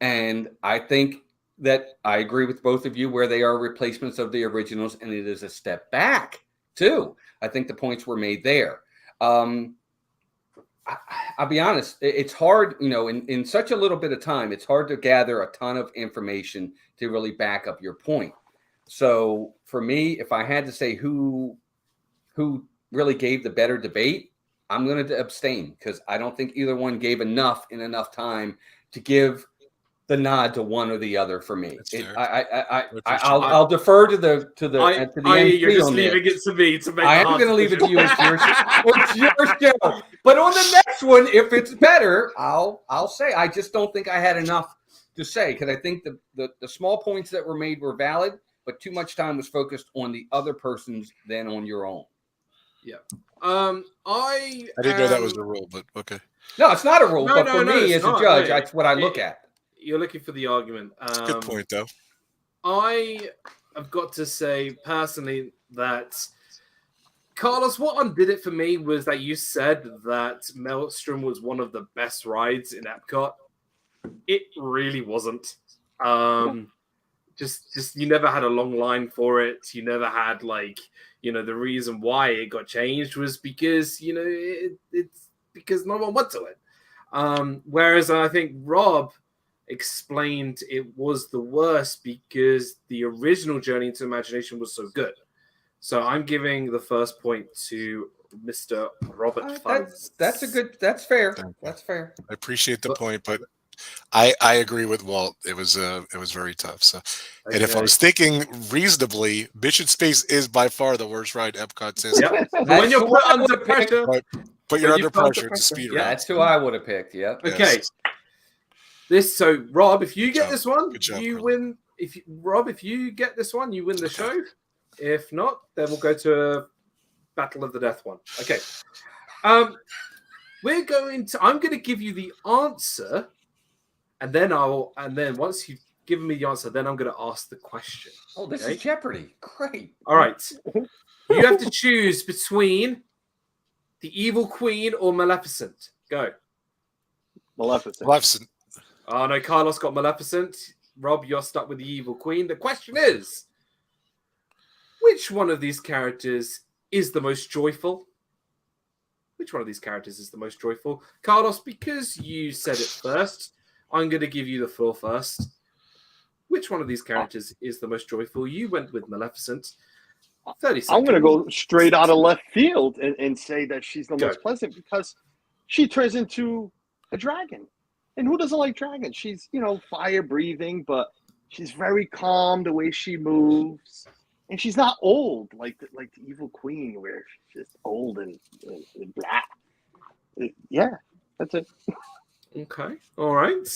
And I think that I agree with both of you where they are replacements of the originals, and it is a step back too. I think the points were made there. I'll be honest, it's hard, in such a little bit of time, it's hard to gather a ton of information to really back up your point. So for me, if I had to say who really gave the better debate, I'm going to abstain because I don't think either one gave enough in enough time to give the nod to one or the other for me. I'll defer to the MC you're just on leaving this. it to me to make. I am going to leave it to you. It's your show. But on the next one, if it's better, I'll say. I just don't think I had enough to say because I think the small points that were made were valid, but too much time was focused on the other person's than on your own. Yeah. I didn't know that was a rule, but okay. No, it's not a rule. But for me, as a judge, no. that's what I look at. You're looking for the argument. It's a good point, though. I have got to say personally that Carlos, what undid it for me was that you said that Maelstrom was one of the best rides in Epcot. It really wasn't. Just you never had a long line for it. You never had the reason why it got changed was because it's because no one went to it. Whereas I think Rob explained it was the worst because the original Journey into Imagination was so good. So I'm giving the first point to Mr. Robert Fuzz. That's fair. That's fair. I appreciate the point, but I agree with Walt. It was very tough. So, and if I was thinking reasonably, Mission Space is by far the worst ride Epcot says. Yep. When you're put under pressure, but you're under pressure to speed Yeah, around. that's who I would have picked. Yep. Okay. So Rob, if you get this one, you win. If you get this one, you win the show. If not, then we'll go to a Battle of the Death one. Okay. I'm going to give you the answer, and then once you've given me the answer, then I'm going to ask the question. Oh, this is Jeopardy! Great. All right. You have to choose between the Evil Queen or Maleficent. Go. Maleficent. Oh no, Carlos got Maleficent. Rob, you're stuck with the Evil Queen. The question is, which one of these characters is the most joyful? Which one of these characters is the most joyful? Carlos, because you said it first, I'm going to give you the floor first. Which one of these characters is the most joyful? You went with Maleficent. 30 seconds. I'm going to go straight out of left field and say that she's the most pleasant because she turns into a dragon. And who doesn't like dragons? She's, fire breathing, but she's very calm the way she moves. And she's not old like the Evil Queen, where she's just old and blah. Yeah, that's it. Okay. All right.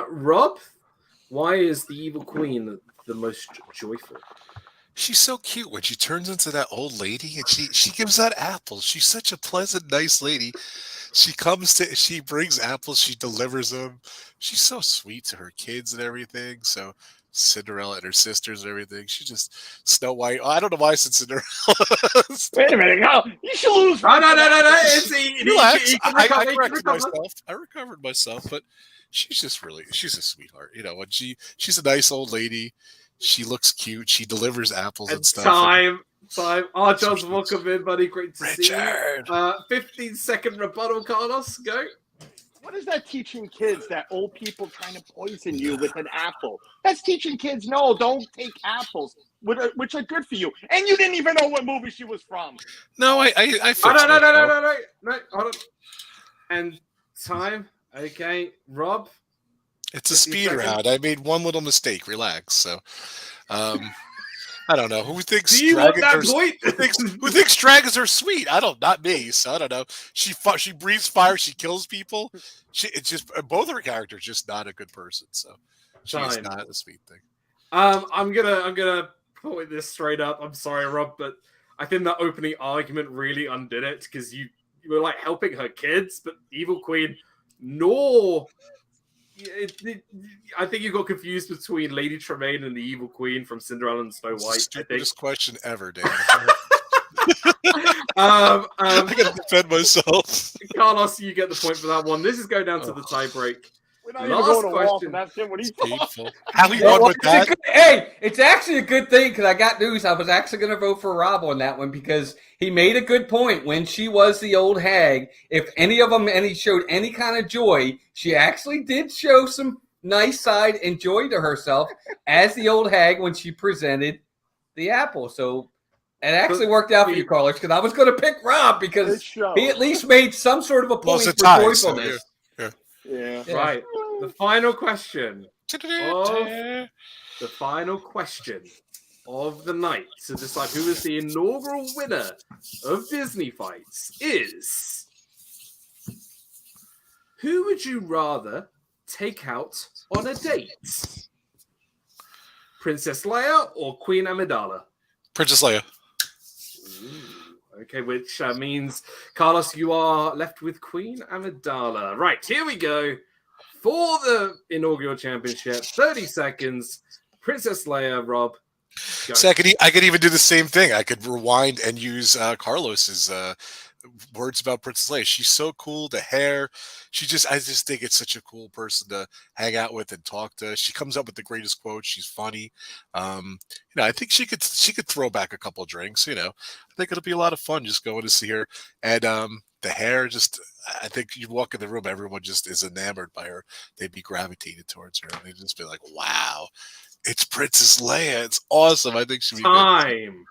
Rob, why is the Evil Queen the most joyful? She's so cute when she turns into that old lady and she gives out apples. She's such a pleasant, nice lady. She brings apples, she delivers them. She's so sweet to her kids and everything. So Cinderella and her sisters and everything. She just Snow White. Oh, I don't know why I said Cinderella. Wait a minute, no, you should lose. No. Relax. I corrected myself. I recovered myself, but she's a sweetheart. When she's a nice old lady. She looks cute. She delivers apples and stuff. Time. John's welcome in, buddy. Great to see you. 15-second rebuttal, Carlos. Go. What is that teaching kids that old people trying to poison you with an apple? That's teaching kids, no, don't take apples, which are good for you. And you didn't even know what movie she was from. No, I fixed No. Hold on. And time. Okay, Rob. It's a speed round. I made one little mistake. Relax. So, I don't know who thinks dragons who thinks dragons are sweet. Not me. So I don't know. She breathes fire. She kills people. It's just both her characters just not a good person. So she's not a sweet thing. I'm gonna point this straight up. I'm sorry, Rob, but I think that opening argument really undid it because you were like helping her kids, but Evil Queen, no. I think you got confused between Lady Tremaine and the Evil Queen from Cinderella and Snow White. Stupidest question ever, Dan. I gotta defend myself. Carlos, you get the point for that one. This is going down to the tie break. We're not even going to Walt and ask him what he thought. How he won with that? Hey, it's actually a good thing because I got news. I was actually going to vote for Rob on that one because he made a good point. When she was the old hag, if any of them showed any kind of joy, she actually did show some nice side and joy to herself as the old hag when she presented the apple. So it actually worked out for you, Carlos, because I was going to pick Rob because he at least made some sort of a point for joyfulness. Yeah. Right. The final question. The final question of the night to decide who is the inaugural winner of Disney Fights is: who would you rather take out on a date? Princess Leia or Queen Amidala? Princess Leia. Okay, which means, Carlos, you are left with Queen Amidala. Right, here we go. For the inaugural championship, 30 seconds. Princess Leia, Rob. Go. So I could even do the same thing. I could rewind and use Carlos's words about Princess Leia. She's so cool. The hair. I just think it's such a cool person to hang out with and talk to. She comes up with the greatest quotes. She's funny. I think she could throw back a couple drinks. I think it'll be a lot of fun just going to see her. And the hair, I think you walk in the room, everyone just is enamored by her. They'd be gravitated towards her. And they'd just be like, wow. It's Princess Leia. It's awesome. I think she'd be good. Time.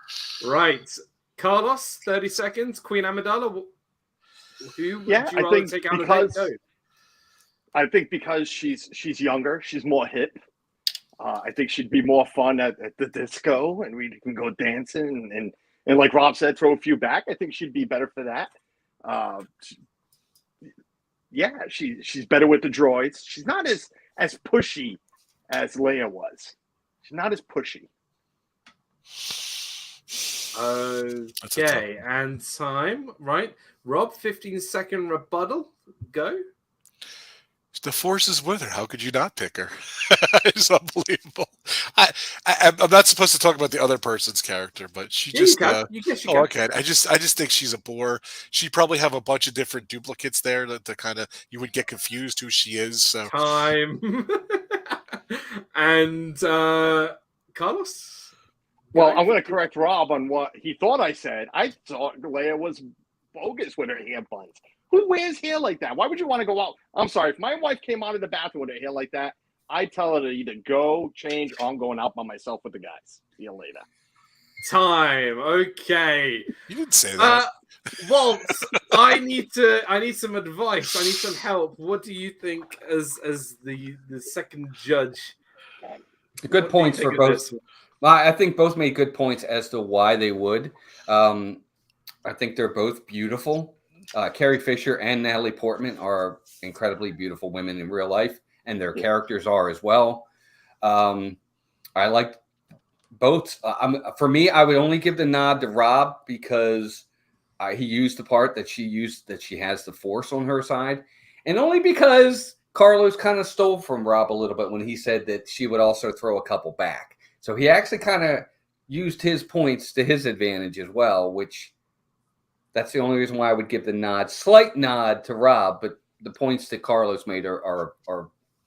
Right. Carlos, 30 seconds. Queen Amidala. Who would Yeah, you I rather think take out of because Go? I think because she's younger, she's more hip. I think she'd be more fun at the disco, and we can go dancing and like Rob said, throw a few back. I think she'd be better for that. Yeah, she's better with the droids. She's not as pushy as Leia was. She's not as pushy. Okay, and time, right? Rob, 15-second rebuttal. Go. The Force is with her. How could you not pick her? It's unbelievable. I'm not supposed to talk about the other person's character, but she just. You guess you oh, can. okay. I just think she's a bore. She probably have a bunch of different duplicates there that kind of you would get confused who she is. So Time. And Carlos. Well, I'm going to correct Rob on what he thought I said. I thought Leia was bogus with her hair buns. Who wears hair like that? Why would you want to go out? I'm sorry. If my wife came out of the bathroom with her hair like that, I'd tell her to either go, change, or I'm going out by myself with the guys. See you later. Time. Okay. you didn't say that. Walt, I need some advice. I need some help. What do you think as the second judge? Good points for both. Well, I think both made good points as to why they would. I think they're both beautiful. Carrie Fisher and Natalie Portman are incredibly beautiful women in real life, and their characters are as well. I like both. For me, I would only give the nod to Rob because he used the part that she used, that she has the Force on her side, and only because Carlos kind of stole from Rob a little bit when he said that she would also throw a couple back. So he actually kind of used his points to his advantage as well, which that's the only reason why I would give the slight nod to Rob, but the points that Carlos made are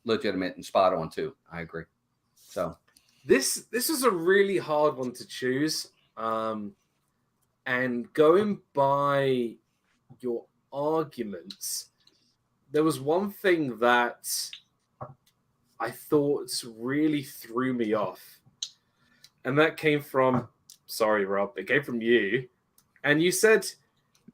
legitimate and spot on too. I agree. So this is a really hard one to choose. And going by your arguments, there was one thing that I thought really threw me off. And that came from, sorry, Rob, it came from you. And you said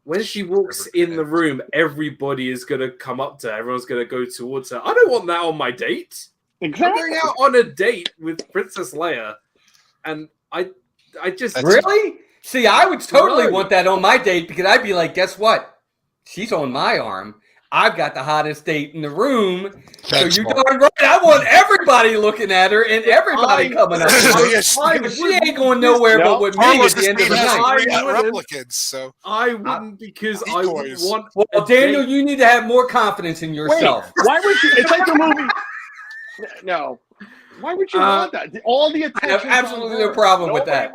when she walks in the room, everybody is going to come up to her. Everyone's going to go towards her. I don't want that on my date. Exactly. I'm going out on a date with Princess Leia. And I just... Really? See, I would totally want that on my date because I'd be like, guess what? She's on my arm. I've got the hottest date in the room. Thanks, so you're Mark. darn right. I want everybody looking at her and everybody coming up. She ain't going nowhere but with me at the end of the night. Replicants, so I wouldn't because I would want. Well, Daniel, you need to have more confidence in yourself. Wait, why would you? It's like the movie. No. Why would you want that? All the attention. I have absolutely no problem with that.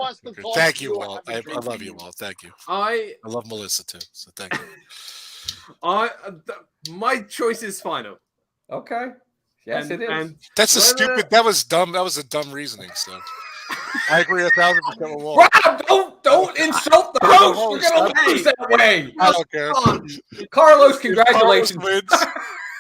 Thank you, Walt. I love you, Walt. Thank you. I love Melissa too. So thank you. My choice is final. Okay. Yes, it is. And that's a stupid. That was dumb. That was a dumb reasoning. So I agree 1,000% with Walt. Rob, don't insult the host. You're gonna lose that way. I don't care. Carlos, congratulations.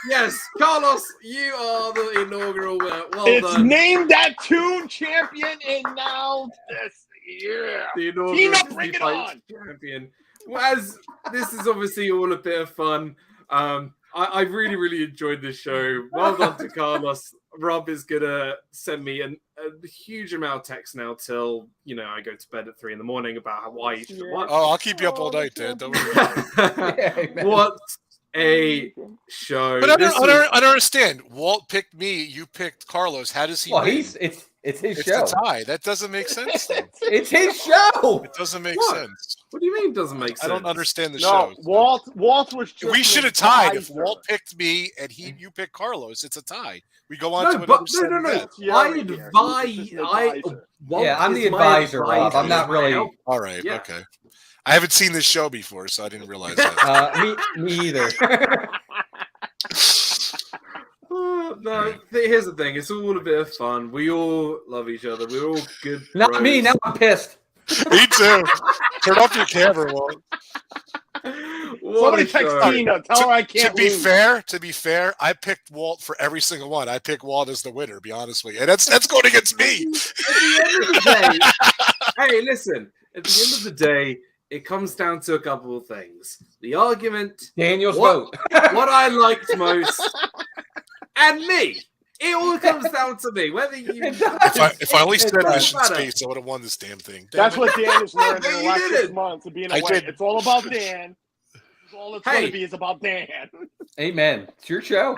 Yes, Carlos, you are the inaugural winner. Well it's done. Named that tune champion, and now this year. The inaugural bring it on. Champion. As this is obviously all a bit of fun. I really, really enjoyed this show. Well done to Carlos. Rob is gonna send me a huge amount of text now till I go to bed at 3 a.m. about why you should watch. Oh, I'll keep you up all night, Dad. Don't worry. What a show! But I don't understand. Walt picked me. You picked Carlos. How does he? Well, it's his show. It's a tie. That doesn't make sense. It's his show. It doesn't make sense. What do you mean it doesn't make sense? I don't understand the show. Walt was just. We should have tied. If Walt picked me and you picked Carlos, it's a tie. We go on to another set. No. I'm the advisor, Rob. I'm not really. All right. Yeah. Okay. I haven't seen this show before, so I didn't realize that. Me either. No, here's the thing. It's all a bit of fun. We all love each other. We're all good. Not me. Now I'm pissed. Me too. Turn off your camera, Walt. Somebody a text show. Tina. Tell her I can't To be lose. fair, I picked Walt for every single one. I picked Walt as the winner, to be honest with you. And that's going against me. At the end of the day, hey, listen. At the end of the day, it comes down to a couple of things: the argument, Daniel's what, vote. what I liked most, and me. It all comes down to me. Whether you, If I only it said doesn't Mission matter. Space, I would have won this damn thing. Damn That's it. what Dan has learned in You the last 6 didn't. months of being I away. did. It's all about Dan. It's all it's going Hey. to be is about Dan. Amen. It's your show.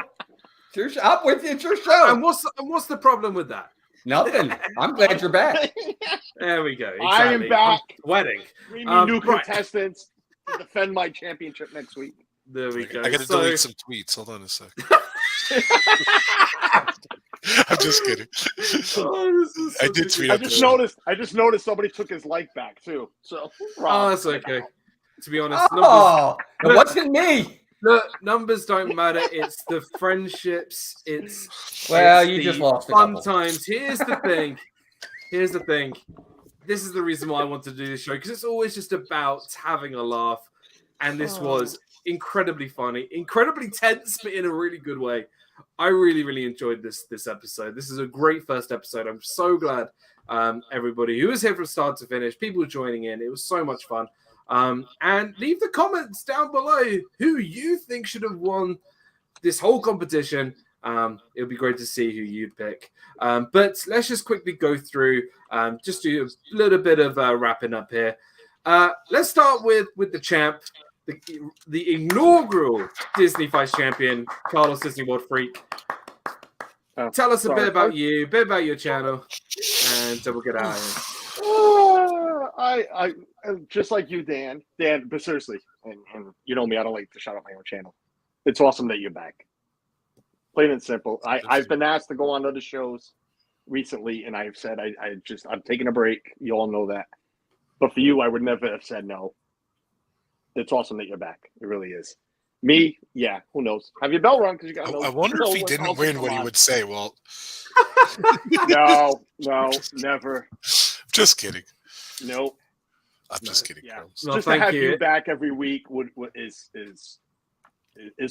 It's your show. I'm with you. It's your show. And what's the problem with that? Nothing. I'm glad you're back. There we go. I am Exactly. back. Wedding. Bring me new right. contestants to defend my championship next week. There we go. I got to So- delete some tweets. Hold on a sec. I'm just kidding. Oh, this is I such did a tweet good- out I just noticed somebody took his like back too. So Oh, that's okay. To be honest, Oh, it wasn't me. the numbers don't matter. It's the friendships. Well, it's you the just lost a fun couple. times. Here's the thing. This is the reason why I want to do this show, because it's always just about having a laugh, and this was incredibly funny, incredibly tense, but in a really good way. I really, really enjoyed this episode. This is a great first episode. I'm so glad everybody who was here from start to finish, people joining in. It was so much fun. And leave the comments down below who you think should have won this whole competition. It would be great to see who you'd pick. But let's just quickly go through, just do a little bit of wrapping up here. Let's start with the champ, the inaugural Disney Vice Champion, Carlos Disney World Freak. Tell us a bit about you, a bit about your channel, and we'll get out of here. I just like you, Dan, but seriously, and you know me, I don't like to shout out my own channel. It's awesome that you're back. Plain and simple. I've been asked to go on other shows recently, and I've said I'm taking a break. You all know that. But for you, I would never have said no. It's awesome that you're back. It really is. Me, yeah, who knows? Have your bell rung because you got no. I wonder if he didn't win what he would say. Well, no, never. Just kidding. Nope. I'm just kidding. Yeah. Carlos. Well, Just to thank have you. you back every week is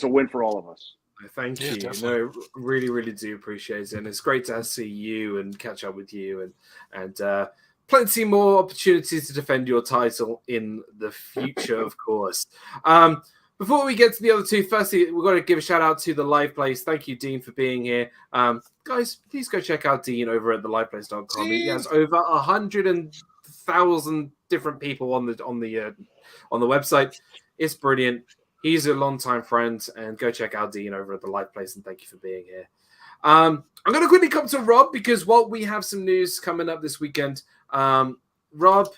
a win for all of us. Thank Yeah, you. definitely. No, really, really do appreciate it. And it's great to see you and catch up with you and plenty more opportunities to defend your title in the future, of course. Before we get to the other two, firstly, we've got to give a shout out to the Live Place. Thank you, Dean, for being here. Guys, please go check out Dean over at theliveplace.com. He has over 100,000 different people on the website. It's brilliant. He's a longtime friend, and go check out Dean over at the Live Place, and thank you for being here. I'm going to quickly come to Rob, because while we have some news coming up this weekend, Rob,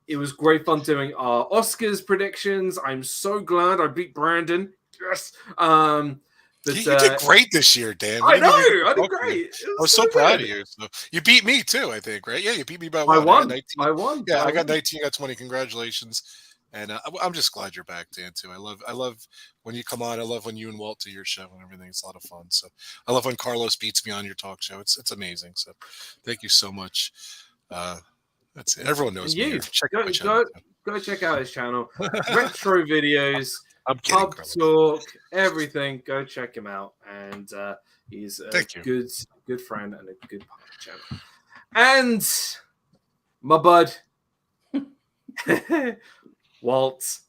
it was great fun doing our Oscars predictions. I'm so glad I beat Brandon. Yes. But, You did great this year, Dan. I know. I I did great. I was so proud of you. So you beat me too, I think, right? Yeah, you beat me by one. I won. 19. I won. Yeah, I got won. 19. You got 20. Congratulations. And I'm just glad you're back, Dan. Too. I love when you come on. I love when you and Walt do your show and everything. It's a lot of fun. So I love when Carlos beats me on your talk show. It's amazing. So thank you so much. That's it. Everyone knows me. You Check out my channel. go check out his channel. Retro videos, I'm kidding, pub Carlos. talk, everything. Go check him out. And he's a Thank you. good friend and a good part of the channel. And my bud, Walt,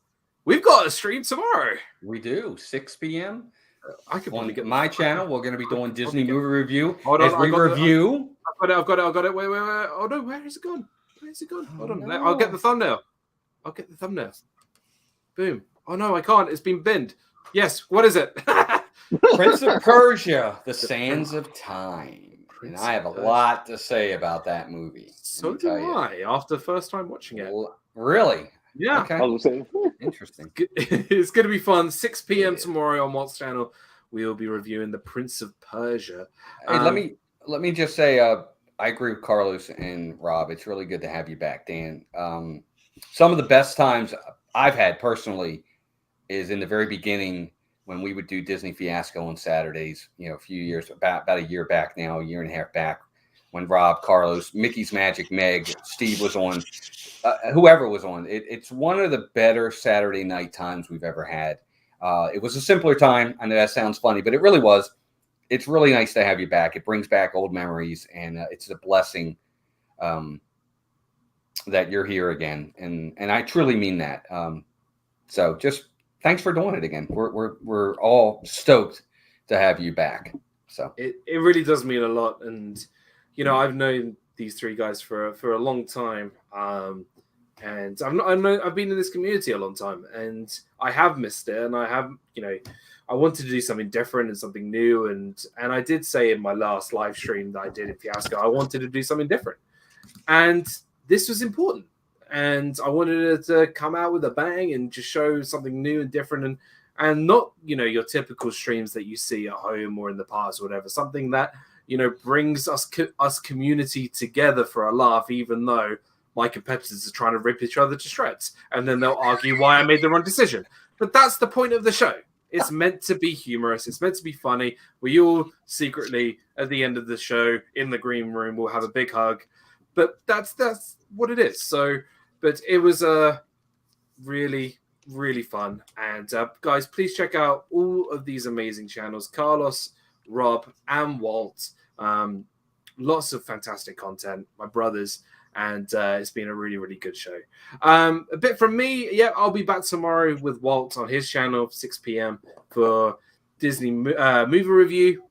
we've got a stream tomorrow. We do 6 p.m. I could on probably get my channel. We're going to be doing Disney movie review Hold on, as we I got the- review. I've got it. Wait. Oh no, where is it gone? Where's it gone? Hold on. no. I'll get the thumbnail. Boom. Oh no, I can't. It's been binned. Yes. What is it? Prince of Persia: The Sands of Time. And Prince I have a of Persia. lot to say about that movie. So let me do tell you. I. After first time watching it. Really? Yeah. Okay. I was saying, Interesting. It's going to be fun. 6 p.m. Yeah. tomorrow on Walt's channel. We will be reviewing the Prince of Persia. Hey, let me just say, I agree with Carlos and Rob. It's really good to have you back, Dan. Some of the best times I've had personally is in the very beginning when we would do Disney Fiasco on Saturdays. You know, a few years about a year back now, a year and a half back. when Rob, Carlos, Mickey's Magic, Meg, Steve was on, whoever was on. It's one of the better Saturday night times we've ever had. It was a simpler time. I know that sounds funny, but it really was. It's really nice to have you back. It brings back old memories, and it's a blessing that you're here again. And I truly mean that. So just thanks for doing it again. We're all stoked to have you back. So it really does mean a lot. And, you know, I've known these three guys for a long time. And I've been in this community a long time, and I have missed it. And I have, you know, I wanted to do something different and something new. And I did say in my last live stream that I did in Fiasco, I wanted to do something different. And this was important. And I wanted it to come out with a bang and just show something new and different, and not, you know, your typical streams that you see at home or in the past or whatever. Something that, you know, brings us community together for a laugh, even though my competitors are trying to rip each other to shreds, and then they'll argue why I made the wrong decision. But that's the point of the show. It's meant to be humorous. It's meant to be funny. We all secretly, at the end of the show, in the green room, will have a big hug. But that's what it is. So, but it was really, really fun. And guys, please check out all of these amazing channels: Carlos, Rob, and Walt. Lots of fantastic content, my brothers. And it's been a really, really good show. A bit from me, yeah, I'll be back tomorrow with Walt on his channel, 6 p.m. for Disney movie review.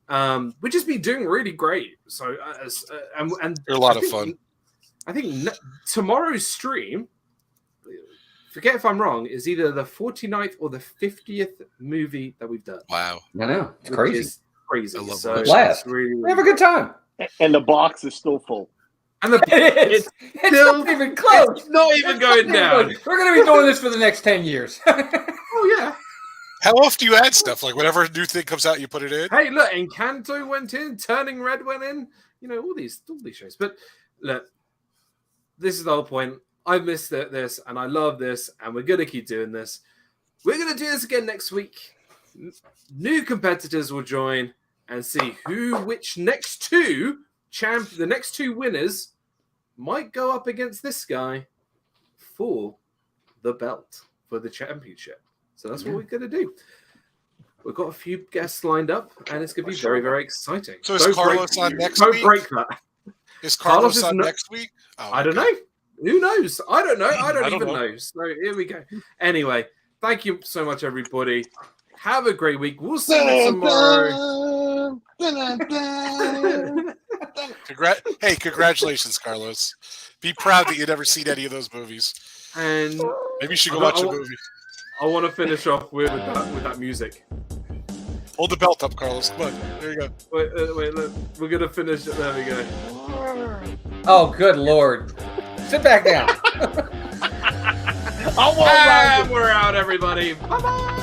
We've just been doing really great. So, and They're a lot of fun. I think tomorrow's stream, forget if I'm wrong, is either the 49th or the 50th movie that we've done. Wow. I know, it's crazy. Crazy. I love so it. Blast. really, We have a good time. And the box is still full. And the It's still- not even close. It's not even going down. We're going to be doing this for the next 10 years. Oh yeah. How often do you add stuff? Like whenever a new thing comes out, you put it in? Hey, look, Encanto went in, Turning Red went in. You know, all these shows. But look, this is the whole point. I missed this, and I love this, and we're gonna keep doing this. We're gonna do this again next week. New competitors will join and see which next two the next two winners might go up against this guy for the belt, for the championship. So that's what we're gonna do. We've got a few guests lined up, and it's going to be very, very exciting. So is Carlos on next week? Don't break that. Is Carlos is on next week? Oh, I don't okay. know. Who knows? I don't know. I don't I don't even know. know. So here we go. Anyway, thank you so much, everybody. Have a great week. We'll see you tomorrow. Hey, congratulations, Carlos. Be proud that you've never seen any of those movies. And Maybe you should go watch a movie. I want to finish off with that music. Hold the belt up, Carlos. Come on. There you go. Wait, look. We're going to finish it. There we go. Oh, good Lord. Sit back down. I want And we're out, everybody. Bye-bye.